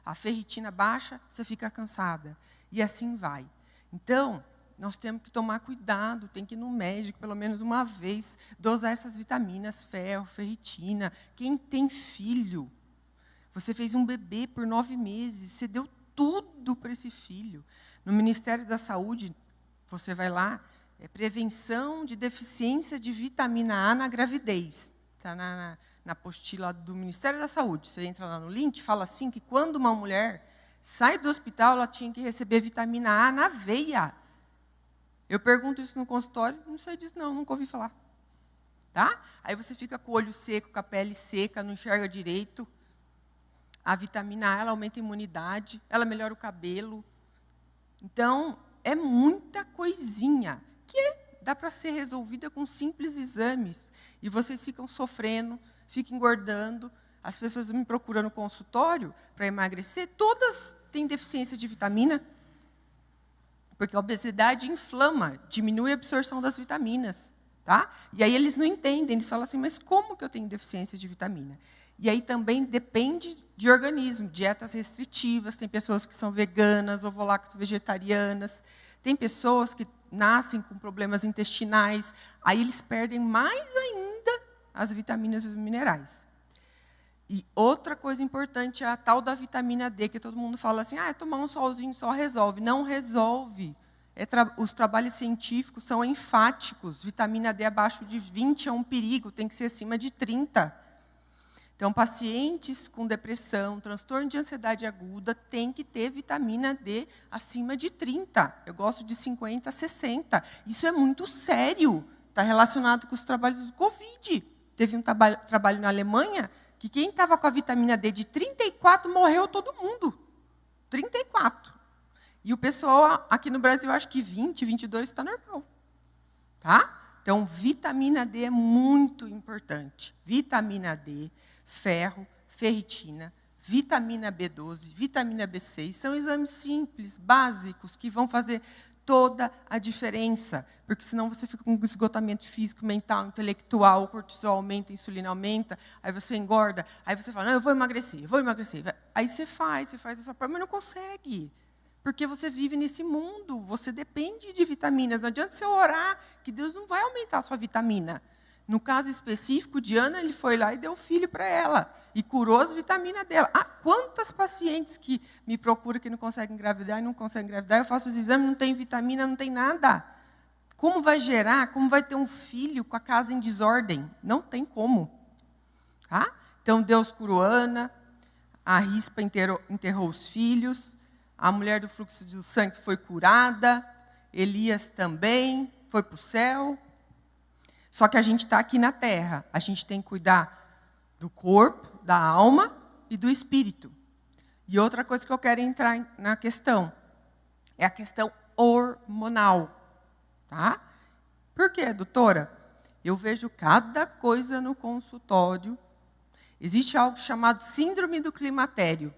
A ferritina baixa, você fica cansada. E assim vai. Então, nós temos que tomar cuidado, tem que ir no médico pelo menos uma vez, dosar essas vitaminas, ferro, ferritina. Quem tem filho, você fez um bebê por 9 meses, você deu tudo para esse filho. No Ministério da Saúde, você vai lá, é prevenção de deficiência de vitamina A na gravidez. Está na apostila do Ministério da Saúde. Você entra lá no link, fala assim que quando uma mulher sai do hospital, ela tinha que receber vitamina A na veia. Eu pergunto isso no consultório, não sei disso não, nunca ouvi falar. Tá? Aí você fica com o olho seco, com a pele seca, não enxerga direito. A vitamina A ela aumenta a imunidade, ela melhora o cabelo. Então, é muita coisinha que dá para ser resolvida com simples exames. E vocês ficam sofrendo, ficam engordando. As pessoas me procuram no consultório para emagrecer, todas têm deficiência de vitamina. Porque a obesidade inflama, diminui a absorção das vitaminas. Tá? E aí eles não entendem, eles falam assim, mas como que eu tenho deficiência de vitamina? E aí também depende de organismo, dietas restritivas, tem pessoas que são veganas, ovo-lacto-vegetarianas, tem pessoas que nascem com problemas intestinais, aí eles perdem mais ainda as vitaminas e os minerais. E outra coisa importante é a tal da vitamina D, que todo mundo fala assim, tomar um solzinho só resolve. Não resolve. Os trabalhos científicos são enfáticos. Vitamina D abaixo de 20 é um perigo, tem que ser acima de 30. Então, pacientes com depressão, transtorno de ansiedade aguda, têm que ter vitamina D acima de 30. Eu gosto de 50 a 60. Isso é muito sério. Está relacionado com os trabalhos do Covid. Teve um trabalho na Alemanha que quem estava com a vitamina D de 34 morreu todo mundo. 34. E o pessoal aqui no Brasil, acho que 20, 22 está normal. Tá? Então, vitamina D é muito importante. Vitamina D, ferro, ferritina, vitamina B12, vitamina B6, são exames simples, básicos, que vão fazer toda a diferença, porque senão você fica com esgotamento físico, mental, intelectual, o cortisol aumenta, a insulina aumenta, aí você engorda, aí você fala, não, eu vou emagrecer. Aí você faz a sua prova, mas não consegue, porque você vive nesse mundo, você depende de vitaminas, não adianta você orar, que Deus não vai aumentar a sua vitamina. No caso específico de Ana, ele foi lá e deu filho para ela. E curou as vitaminas dela. Quantas pacientes que me procuram que não conseguem engravidar e não conseguem engravidar, eu faço os exames, não tem vitamina, não tem nada. Como vai gerar, como vai ter um filho com a casa em desordem? Não tem como. Tá? Então, Deus curou Ana, a Rispa enterrou os filhos, a mulher do fluxo do sangue foi curada, Elias também foi para o céu. Só que a gente está aqui na terra, a gente tem que cuidar do corpo, da alma e do espírito. E outra coisa que eu quero entrar na questão é a questão hormonal. Tá? Por quê, doutora? Eu vejo cada coisa no consultório. Existe algo chamado síndrome do climatério,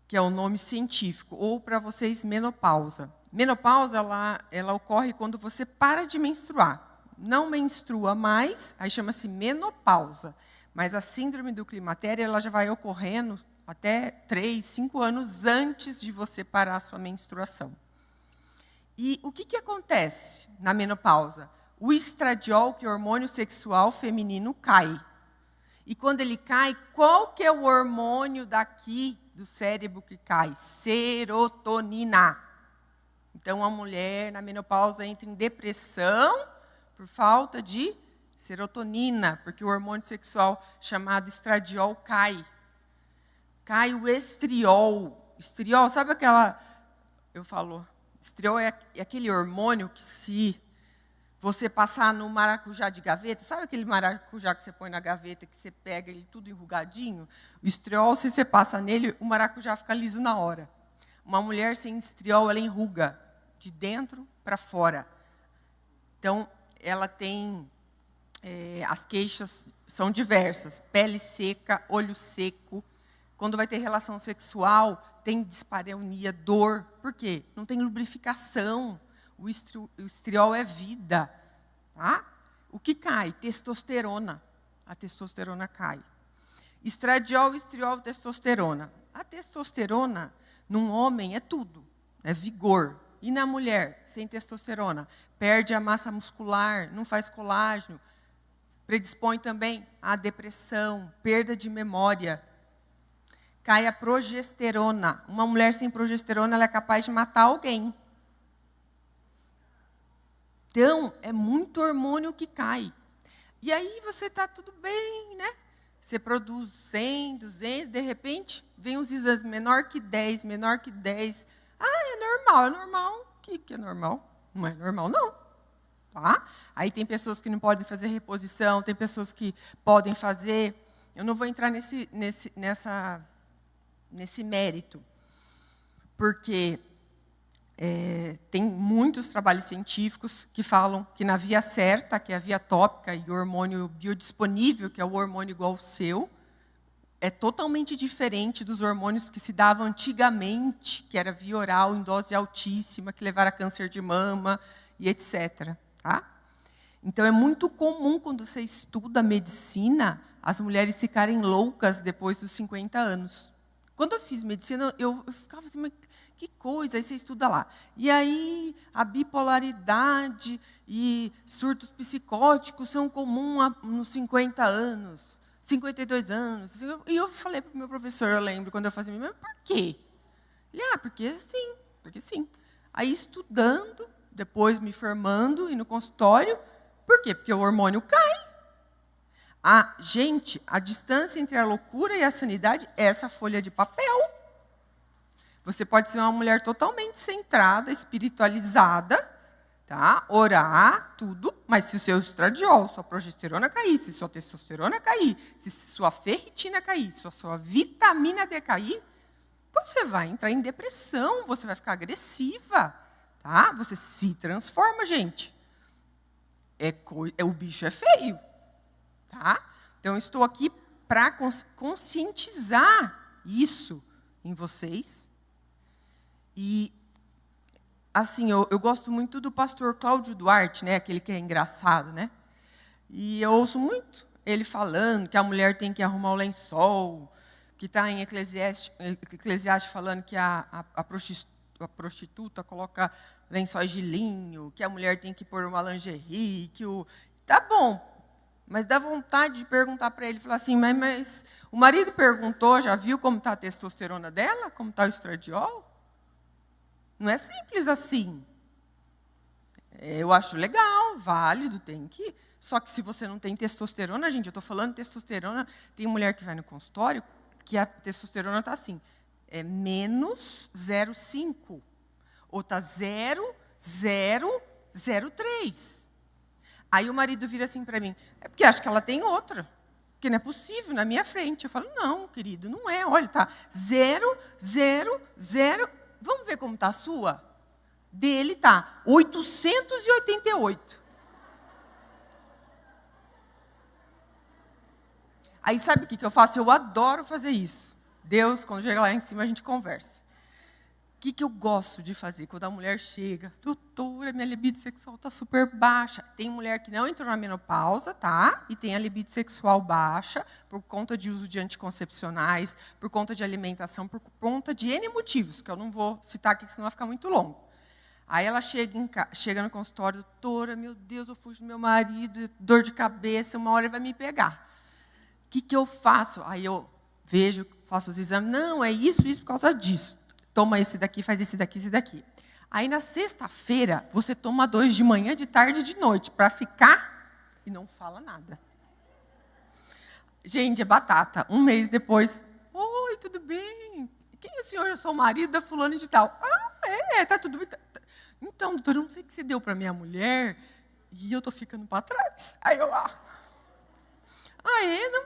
que é o nome científico, ou para vocês, menopausa. Menopausa, ela ocorre quando você para de menstruar. Não menstrua mais, aí chama-se menopausa. Mas a síndrome do climatério ela já vai ocorrendo até 3, 5 anos antes de você parar a sua menstruação. E o que acontece na menopausa? O estradiol, que é o hormônio sexual feminino, cai. E quando ele cai, qual que é o hormônio daqui do cérebro que cai? Serotonina. Então, a mulher na menopausa entra em depressão por falta de serotonina, porque o hormônio sexual chamado estradiol cai. Cai o estriol. Estriol, sabe aquela... Estriol é aquele hormônio que se você passar no maracujá de gaveta, sabe aquele maracujá que você põe na gaveta, que você pega ele tudo enrugadinho? O estriol, se você passa nele, o maracujá fica liso na hora. Uma mulher sem estriol, ela enruga de dentro para fora. Então, ela tem, as queixas são diversas, pele seca, olho seco. Quando vai ter relação sexual, tem dispareunia, dor. Por quê? Não tem lubrificação. O estriol é vida. Tá? O que cai? Testosterona. A testosterona cai. Estradiol, estriol, testosterona. A testosterona, num homem, é tudo. É vigor. E na mulher, sem testosterona, perde a massa muscular, não faz colágeno, predispõe também à depressão, perda de memória. Cai a progesterona. Uma mulher sem progesterona ela é capaz de matar alguém. Então, é muito hormônio que cai. E aí você está tudo bem, né? Você produz 100, 200, de repente, vem os exames menor que 10, menor que 10. É normal, é normal. O que é normal? Não é normal, não. Tá? Aí tem pessoas que não podem fazer reposição, tem pessoas que podem fazer. Eu não vou entrar nesse mérito, porque tem muitos trabalhos científicos que falam que na via certa, que é a via tópica, e o hormônio biodisponível, que é o hormônio igual ao seu, é totalmente diferente dos hormônios que se davam antigamente, que era via oral, em dose altíssima, que levaram a câncer de mama e etc. Tá? Então, é muito comum, quando você estuda medicina, as mulheres ficarem loucas depois dos 50 anos. Quando eu fiz medicina, eu ficava assim, mas que coisa, aí você estuda lá. E aí, a bipolaridade e surtos psicóticos são comuns nos 50 anos. 52 anos. E eu falei para o meu professor, eu lembro, quando eu fazia, mas por quê? Ele, porque sim. Aí, estudando, depois me formando e no consultório, por quê? Porque o hormônio cai. Gente, a distância entre a loucura e a sanidade é essa folha de papel. Você pode ser uma mulher totalmente centrada, espiritualizada, tá? Orar, tudo, mas se o seu estradiol, sua progesterona cair, se sua testosterona cair, se sua ferritina cair, se sua vitamina D cair, você vai entrar em depressão, você vai ficar agressiva, tá? Você se transforma, gente. O bicho é feio, tá? Então, eu estou aqui para conscientizar isso em vocês. E, assim, eu gosto muito do pastor Cláudio Duarte, né? Aquele que é engraçado, né? E eu ouço muito ele falando que a mulher tem que arrumar o lençol, que está em Eclesiastes falando que a prostituta coloca lençóis de linho, que a mulher tem que pôr uma lingerie, Tá bom, mas dá vontade de perguntar para ele, falar assim, mas o marido perguntou, já viu como está a testosterona dela? Como está o estradiol? Não é simples assim. Eu acho legal, válido, tem que... Só que se você não tem testosterona, gente, eu estou falando de testosterona, tem mulher que vai no consultório que a testosterona está assim, menos 0,5, ou está 0,003. Aí o marido vira assim para mim, é porque acho que ela tem outra, porque não é possível, na minha frente. Eu falo, não, querido, não é, olha, está 0,00, vamos ver como está a sua? Dele está 888. Aí sabe o que eu faço? Eu adoro fazer isso. Deus, quando chega lá em cima, a gente conversa. O que eu gosto de fazer? Quando a mulher chega, doutora, minha libido sexual está super baixa. Tem mulher que não entrou na menopausa, tá? E tem a libido sexual baixa por conta de uso de anticoncepcionais, por conta de alimentação, por conta de N motivos, que eu não vou citar aqui, senão vai ficar muito longo. Aí ela chega no consultório, doutora, meu Deus, eu fujo do meu marido, dor de cabeça, uma hora ele vai me pegar. O que eu faço? Aí eu vejo, faço os exames. Não, é isso por causa disso. Toma esse daqui, faz esse daqui. Aí, na sexta-feira, você toma 2 de manhã, de tarde e de noite, para ficar e não fala nada. Gente, é batata. 1 mês depois, oi, tudo bem? Quem é o senhor? Eu sou o marido da fulana de tal. Tá tudo bem. Então, doutora, eu não sei o que você deu para minha mulher e eu estou ficando para trás. Aí eu, não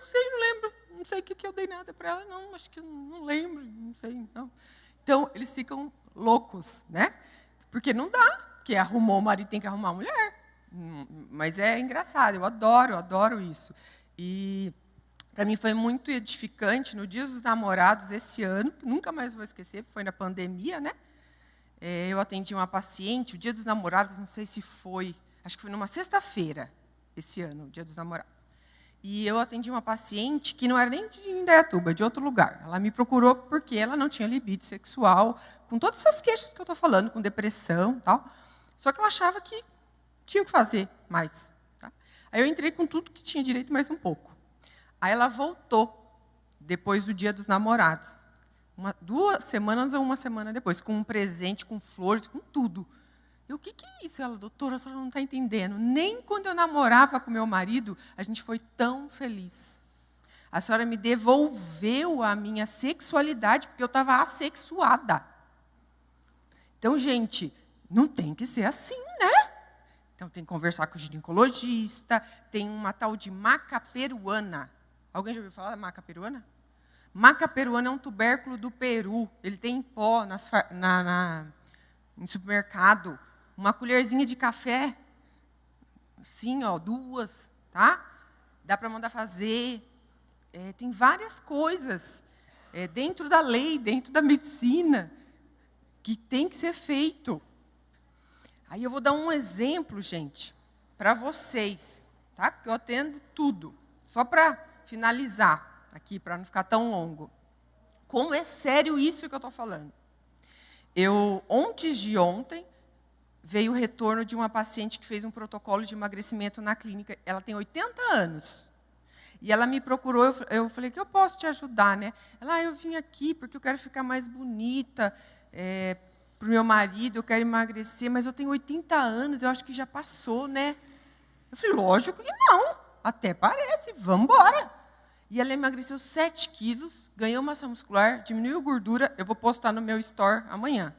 sei, não lembro. Não sei o que eu dei nada para ela, não. Acho que eu não lembro, não sei, não. Então, eles ficam loucos, né? Porque não dá, porque arrumou o marido, tem que arrumar a mulher. Mas é engraçado, eu adoro isso. E, para mim, foi muito edificante, no Dia dos Namorados, esse ano, nunca mais vou esquecer, foi na pandemia, né? Eu atendi uma paciente, o Dia dos Namorados, não sei se foi, acho que foi numa sexta-feira, esse ano, o Dia dos Namorados. E eu atendi uma paciente que não era nem de Indaiatuba, de outro lugar. Ela me procurou porque ela não tinha libido sexual, com todas essas queixas que eu estou falando, com depressão e tal. Só que ela achava que tinha que fazer mais. Tá? Aí eu entrei com tudo que tinha direito, mais um pouco. Aí ela voltou, depois do Dia dos Namorados. 2 semanas ou 1 semana depois, com um presente, com flores, com tudo. Eu, o que é isso? Ela, doutora, a senhora não está entendendo. Nem quando eu namorava com meu marido, a gente foi tão feliz. A senhora me devolveu a minha sexualidade, porque eu estava assexuada. Então, gente, não tem que ser assim, né? Então, tem que conversar com o ginecologista, tem uma tal de maca peruana. Alguém já ouviu falar da maca peruana? Maca peruana é um tubérculo do Peru. Ele tem em pó em supermercado. Uma colherzinha de café, assim, 2, tá? Dá para mandar fazer. Tem várias coisas dentro da lei, dentro da medicina, que tem que ser feito. Aí eu vou dar um exemplo, gente, para vocês, tá? Porque eu atendo tudo. Só para finalizar aqui, para não ficar tão longo. Como é sério isso que eu estou falando? Antes de ontem, veio o retorno de uma paciente que fez um protocolo de emagrecimento na clínica. Ela tem 80 anos. E ela me procurou, eu falei que eu posso te ajudar, né? Ela, eu vim aqui porque eu quero ficar mais bonita para o meu marido, eu quero emagrecer, mas eu tenho 80 anos, eu acho que já passou, né? Eu falei, lógico que não. até parece, vamos embora. E ela emagreceu 7 quilos, ganhou massa muscular, diminuiu gordura, eu vou postar no meu store amanhã.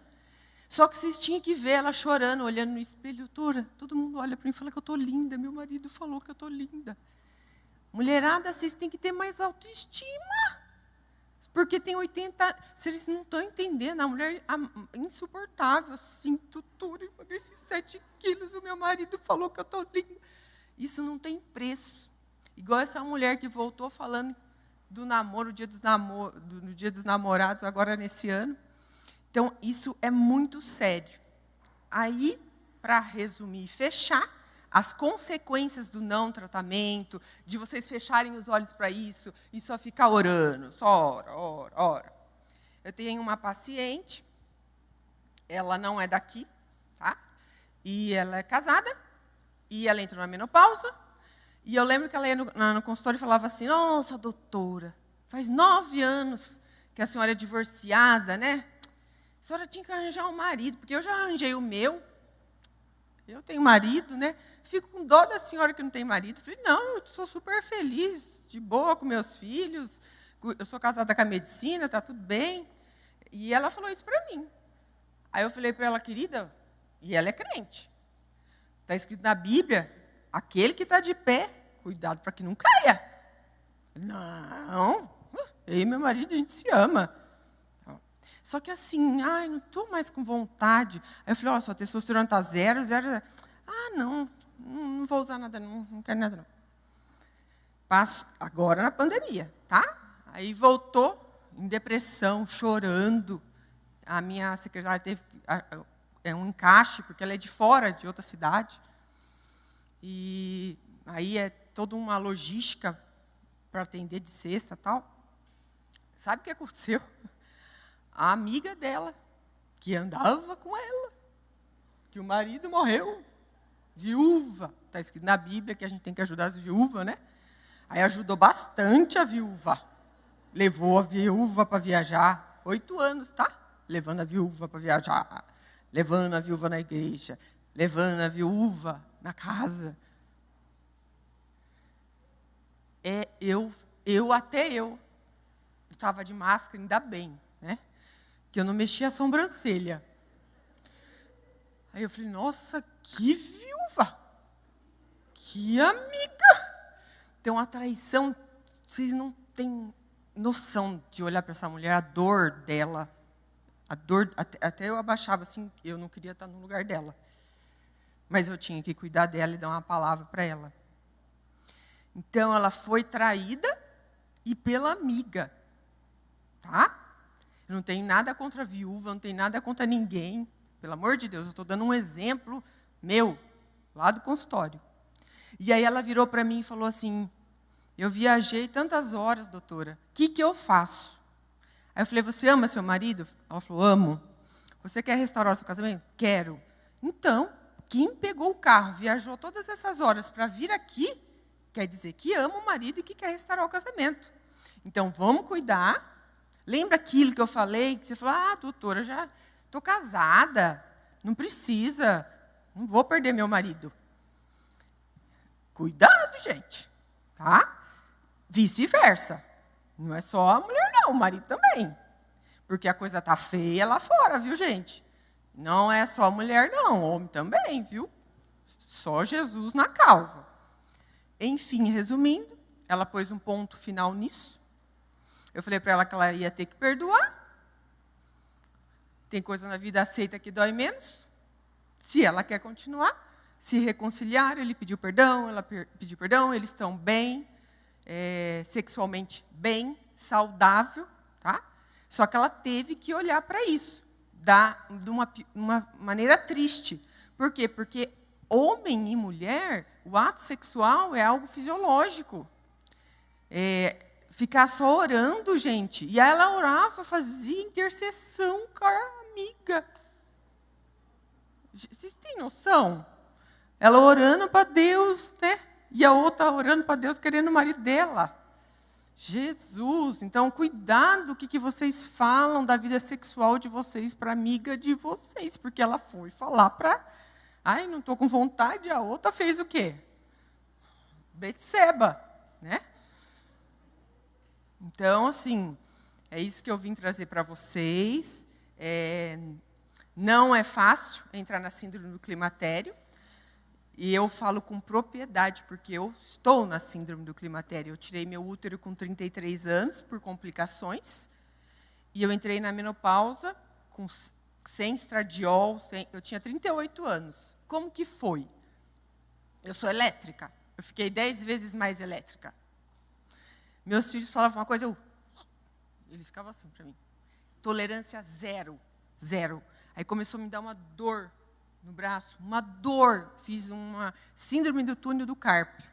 Só que vocês tinham que ver ela chorando, olhando no espelho. Doutora, todo mundo olha para mim e fala que eu estou linda, meu marido falou que eu estou linda. Mulherada, vocês têm que ter mais autoestima. Porque tem 80... Vocês não estão entendendo, a mulher insuportável, sinto tudo, emagreci 7 quilos, o meu marido falou que eu estou linda. Isso não tem preço. Igual essa mulher que voltou falando do namoro, no dia dos namorados, agora nesse ano. Então, isso é muito sério. Aí, para resumir e fechar, as consequências do não tratamento, de vocês fecharem os olhos para isso e só ficar orando, só ora. Eu tenho uma paciente, ela não é daqui, tá? E ela é casada, e ela entrou na menopausa, e eu lembro que ela ia no consultório e falava assim, nossa, doutora, faz 9 anos que a senhora é divorciada, né? A senhora tinha que arranjar um marido, porque eu já arranjei o meu, eu tenho marido, né? Fico com dó da senhora que não tem marido. Falei, não, eu sou super feliz, de boa com meus filhos, eu sou casada com a medicina, está tudo bem. E ela falou isso para mim. Aí eu falei para ela, querida, e ela é crente. Está escrito na Bíblia, aquele que está de pé, cuidado para que não caia. Não, eu e meu marido, a gente se ama. Só que assim, não estou mais com vontade. Aí eu falei, olha, sua testosterona está 0. Ah, não vou usar nada, não quero nada, não. Passo agora na pandemia, tá? Aí voltou em depressão, chorando. A minha secretária teve um encaixe, porque ela é de fora, de outra cidade. E aí é toda uma logística para atender de sexta e tal. Sabe o que aconteceu? A amiga dela, que andava com ela, que o marido morreu, viúva. Está escrito na Bíblia que a gente tem que ajudar as viúvas, né? Aí ajudou bastante a viúva. Levou a viúva para viajar. 8 anos, tá? Levando a viúva para viajar. Levando a viúva na igreja. Levando a viúva na casa. Eu estava de máscara, ainda bem, né? Que eu não mexia a sobrancelha. Aí eu falei, nossa, que viúva! Que amiga! Então, a traição, vocês não têm noção de olhar para essa mulher, a dor dela. A dor, até eu abaixava assim, eu não queria estar no lugar dela. Mas eu tinha que cuidar dela e dar uma palavra para ela. Então, ela foi traída e pela amiga. Tá? Eu não tenho nada contra a viúva, não tenho nada contra ninguém. Pelo amor de Deus, eu estou dando um exemplo meu, lá do consultório. E aí ela virou para mim e falou assim, eu viajei tantas horas, doutora, o que eu faço? Aí eu falei, você ama seu marido? Ela falou, amo. Você quer restaurar o seu casamento? Quero. Então, quem pegou o carro, viajou todas essas horas para vir aqui, quer dizer que ama o marido e que quer restaurar o casamento. Então, vamos cuidar. Lembra aquilo que eu falei? Que você falou, doutora, já estou casada, não precisa, não vou perder meu marido. Cuidado, gente, tá? Vice-versa. Não é só a mulher, não, o marido também. Porque a coisa está feia lá fora, viu, gente? Não é só a mulher, não, o homem também, viu? Só Jesus na causa. Enfim, resumindo, ela pôs um ponto final nisso. Eu falei para ela que ela ia ter que perdoar. Tem coisa na vida aceita que dói menos. Se ela quer continuar, se reconciliaram, ele pediu perdão, ela pediu perdão, eles estão bem, sexualmente bem, saudável, tá? Só que ela teve que olhar para isso, de uma maneira triste. Por quê? Porque homem e mulher, o ato sexual é algo fisiológico. Ficar só orando, gente. E aí ela orava, fazia intercessão com a amiga. Vocês têm noção? Ela orando para Deus, né? E a outra orando para Deus, querendo o marido dela. Jesus! Então, cuidado o que vocês falam da vida sexual de vocês para a amiga de vocês. Porque ela foi falar para... Ai, não estou com vontade. A outra fez o quê? Betseba, né? Então, assim, é isso que eu vim trazer para vocês. Não é fácil entrar na síndrome do climatério. E eu falo com propriedade, porque eu estou na síndrome do climatério. Eu tirei meu útero com 33 anos, por complicações. E eu entrei na menopausa sem estradiol. Eu tinha 38 anos. Como que foi? Eu sou elétrica. Eu fiquei 10 vezes mais elétrica. Meus filhos falavam uma coisa, eles ficavam assim para mim. Tolerância zero. Zero. Aí começou a me dar uma dor no braço, uma dor. Fiz uma síndrome do túnel do carpio.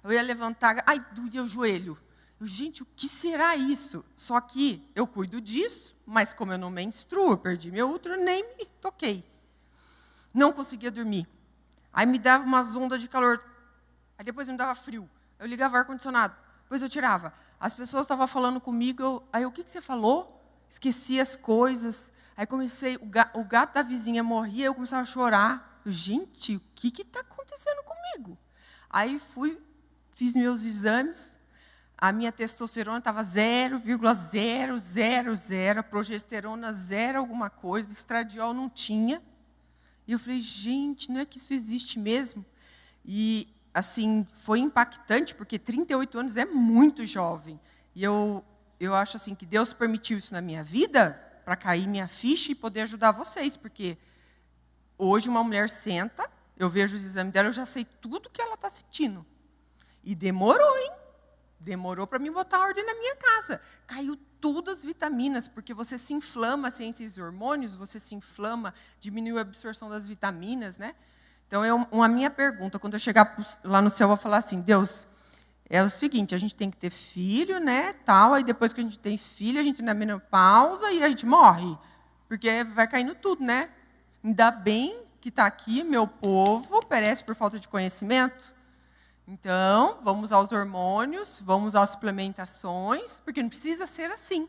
Eu ia levantar, doía o joelho. Gente, o que será isso? Só que eu cuido disso, mas como eu não menstruo, eu perdi meu útero, nem me toquei. Não conseguia dormir. Aí me dava umas ondas de calor. Aí depois me dava frio. Eu ligava o ar-condicionado. Depois eu tirava. As pessoas estavam falando comigo. Aí o que você falou? Esqueci as coisas. Aí comecei, o gato da vizinha morria, eu começava a chorar. Gente, o que está acontecendo comigo? Aí fiz meus exames. A minha testosterona estava 0,000, a progesterona 0 alguma coisa, estradiol não tinha. E eu falei, gente, não é que isso existe mesmo? E, assim, foi impactante, porque 38 anos é muito jovem. E eu acho assim, que Deus permitiu isso na minha vida para cair minha ficha e poder ajudar vocês. Porque hoje uma mulher senta, eu vejo os exames dela, eu já sei tudo que ela está sentindo. E demorou, hein? Demorou para mim botar ordem na minha casa. Caiu todas as vitaminas, porque você se inflama sem esses hormônios, você se inflama, diminui a absorção das vitaminas, né? Então, a minha pergunta, quando eu chegar lá no céu, eu vou falar assim, Deus, é o seguinte, a gente tem que ter filho, né, tal, aí depois que a gente tem filho, a gente na menopausa e a gente morre, porque vai caindo tudo, né? Ainda bem que está aqui, meu povo, perece por falta de conhecimento. Então, vamos aos hormônios, vamos às suplementações, porque não precisa ser assim.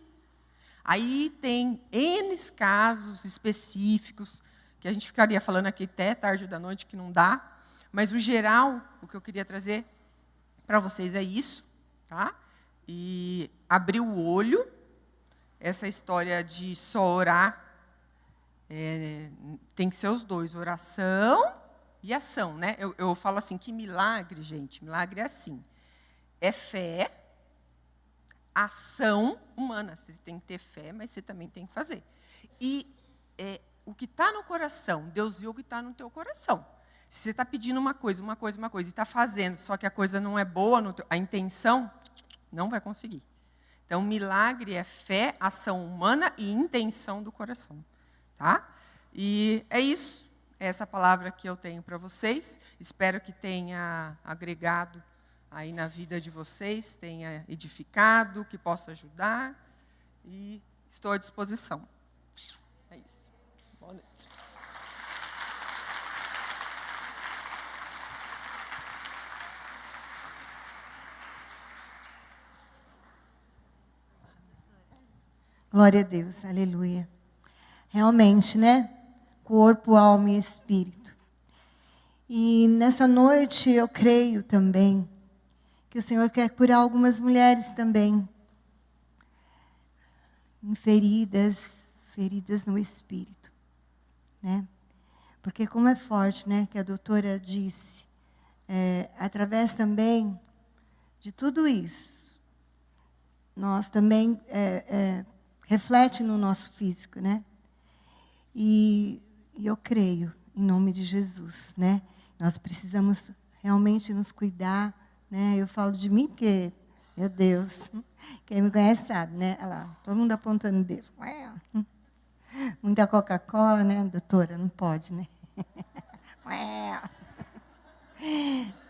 Aí tem N casos específicos, que a gente ficaria falando aqui até tarde da noite, que não dá. Mas, o geral, o que eu queria trazer para vocês é isso. Tá? E abrir o olho, essa história de só orar, tem que ser os dois, oração e ação, né? Eu falo assim, que milagre, gente, milagre é assim. É fé, ação humana. Você tem que ter fé, mas você também tem que fazer. E o que está no coração, Deus viu o que está no teu coração. Se você está pedindo uma coisa, e está fazendo, só que a coisa não é boa, a intenção, não vai conseguir. Então, milagre é fé, ação humana e intenção do coração. Tá? E é isso. Essa palavra que eu tenho para vocês, espero que tenha agregado aí na vida de vocês, tenha edificado, que possa ajudar, e estou à disposição. É isso. Boa noite.
Glória a Deus, aleluia. Realmente, né? Corpo, alma e espírito. E nessa noite eu creio também que o Senhor quer curar algumas mulheres também, feridas no espírito, né? Porque como é forte, né, que a doutora disse, através também de tudo isso, nós também reflete no nosso físico, né? E eu creio, em nome de Jesus, né? Nós precisamos realmente nos cuidar, né? Eu falo de mim porque, meu Deus, quem me conhece sabe, né? Olha lá, todo mundo apontando o dedo. Muita Coca-Cola, né, doutora? Não pode, né?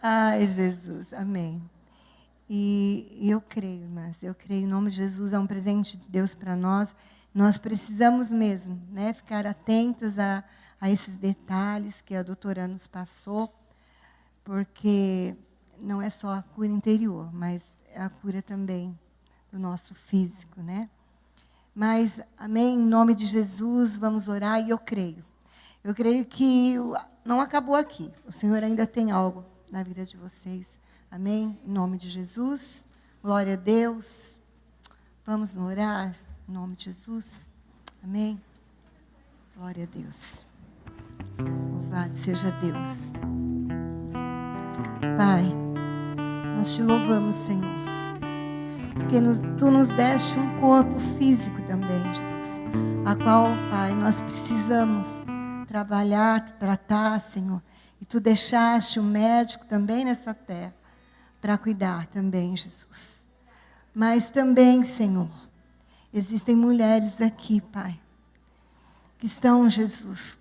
Ai, Jesus, amém. E eu creio, irmãs, eu creio em nome de Jesus, é um presente de Deus para nós. Nós precisamos mesmo, né, ficar atentos a esses detalhes que a doutora nos passou, porque não é só a cura interior, mas é a cura também do nosso físico, né? Mas, amém, em nome de Jesus, vamos orar e eu creio. Eu creio que não acabou aqui. O Senhor ainda tem algo na vida de vocês Amém? Em nome de Jesus. Glória a Deus. Vamos orar em nome de Jesus. Amém? Glória a Deus. Louvado seja Deus. Pai, nós te louvamos, Senhor. Porque Tu nos deste um corpo físico também, Jesus. A qual, Pai, nós precisamos trabalhar, tratar, Senhor. E Tu deixaste o médico também nessa terra para cuidar também, Jesus. Mas também, Senhor, existem mulheres aqui, Pai, que estão, Jesus,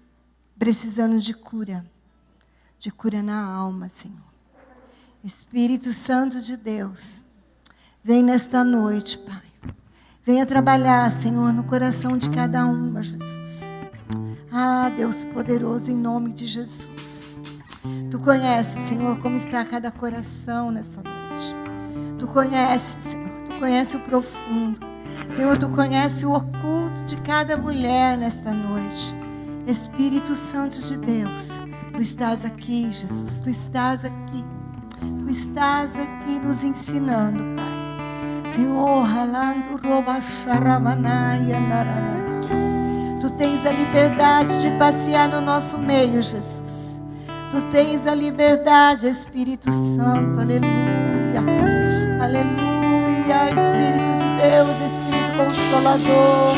precisando de cura na alma, Senhor. Espírito Santo de Deus, vem nesta noite, Pai. Venha trabalhar, Senhor, no coração de cada uma, Jesus. Ah, Deus poderoso, em nome de Jesus. Tu conheces, Senhor, como está cada coração nessa noite. Tu conheces, Senhor, Tu conheces o profundo. Senhor, Tu conheces o oculto de cada mulher nesta noite. Espírito Santo de Deus, Tu estás aqui, Jesus. Tu estás aqui. Tu estás aqui nos ensinando, Pai. Senhor, ralando rouba xaramanai andaramana. Tu tens a liberdade de passear no nosso meio, Jesus. Tu tens a liberdade, Espírito Santo, aleluia. Aleluia, Espírito de Deus, Espírito Consolador,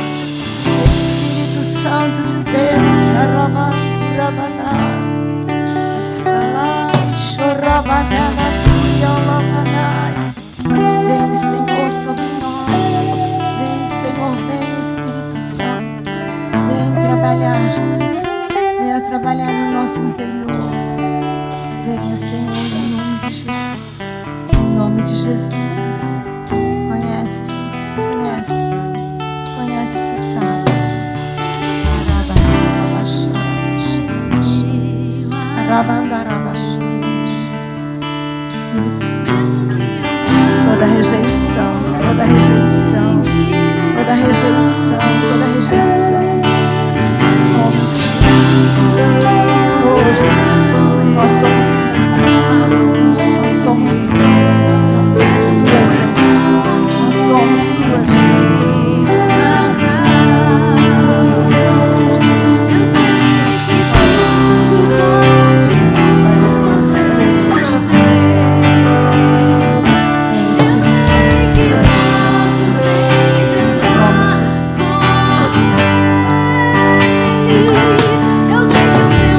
Espírito Santo de Deus, Arabanai, Alai, Chorabanai, Alabanai. Vem, Senhor, sobre nós. Vem, Senhor, vem, Espírito Santo. Vem trabalhar, Jesus. Venha trabalhar no nosso interior. Venha, Senhor, em nome de Jesus. Em nome de Jesus. Conhece, Senhor. Conhece, Tu sabe. Espírito Santo. Toda rejeição. Em nome de Jesus. Hoje, nós somos
Eu sei que o Senhor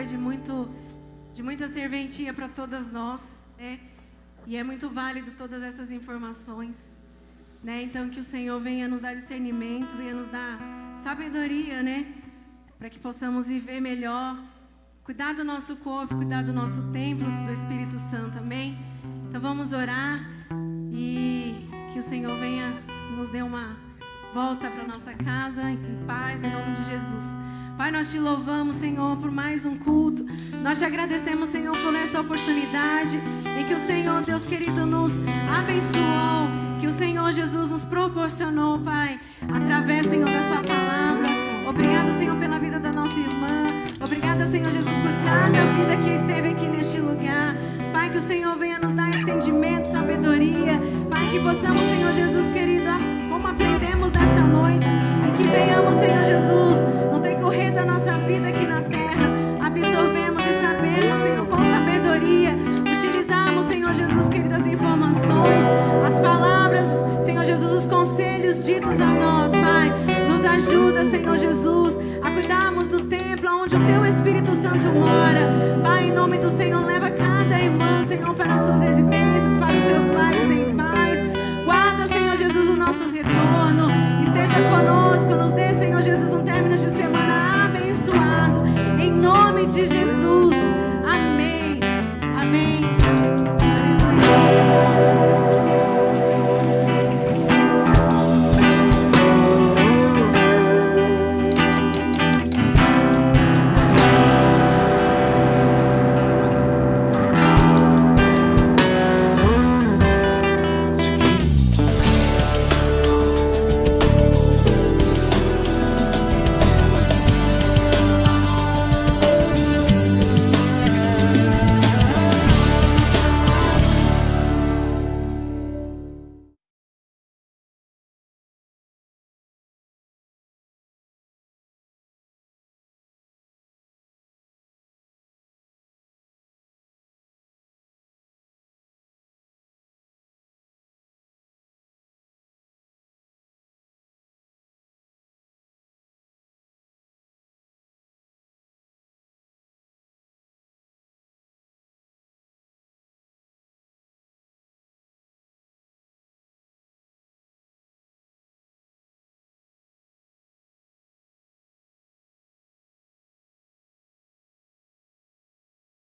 foi de muita serventia para todas nós, né? E é muito válido todas essas informações, né? Então que o Senhor venha nos dar discernimento, venha nos dar sabedoria, né? Para que possamos viver melhor, cuidar do nosso corpo, cuidar do nosso templo, do Espírito Santo, amém? Então vamos orar e que o Senhor venha nos dê uma volta para nossa casa em paz, em nome de Jesus. Pai, nós te louvamos, Senhor, por mais um culto. Nós te agradecemos, Senhor, por essa oportunidade em que o Senhor, Deus querido, nos abençoou, que o Senhor Jesus nos proporcionou, Pai, através, Senhor, da sua palavra. Obrigado, Senhor, pela vida da nossa irmã. Obrigada, Senhor Jesus, por cada vida que esteve aqui neste lugar. Pai, que o Senhor venha nos dar entendimento, sabedoria. Pai, que possamos, Senhor Jesus querido, como aprendemos nesta noite, e que venhamos, Senhor Jesus, no decorrer da nossa vida aqui na terra, absorvemos e sabemos, Senhor, com sabedoria, utilizarmos, Senhor Jesus querido, as informações, as palavras, Senhor Jesus, os conselhos ditos a nós, Pai. Nos ajuda, Senhor Jesus, a cuidarmos do templo onde o Teu Espírito Santo mora. Pai, em nome do Senhor, leva cada irmã, Senhor, para as suas residências, para os seus lares em paz. Guarda, Senhor Jesus, o nosso retorno. Esteja conosco, nos dê, Senhor Jesus, um término de semana abençoado. Em nome de Jesus.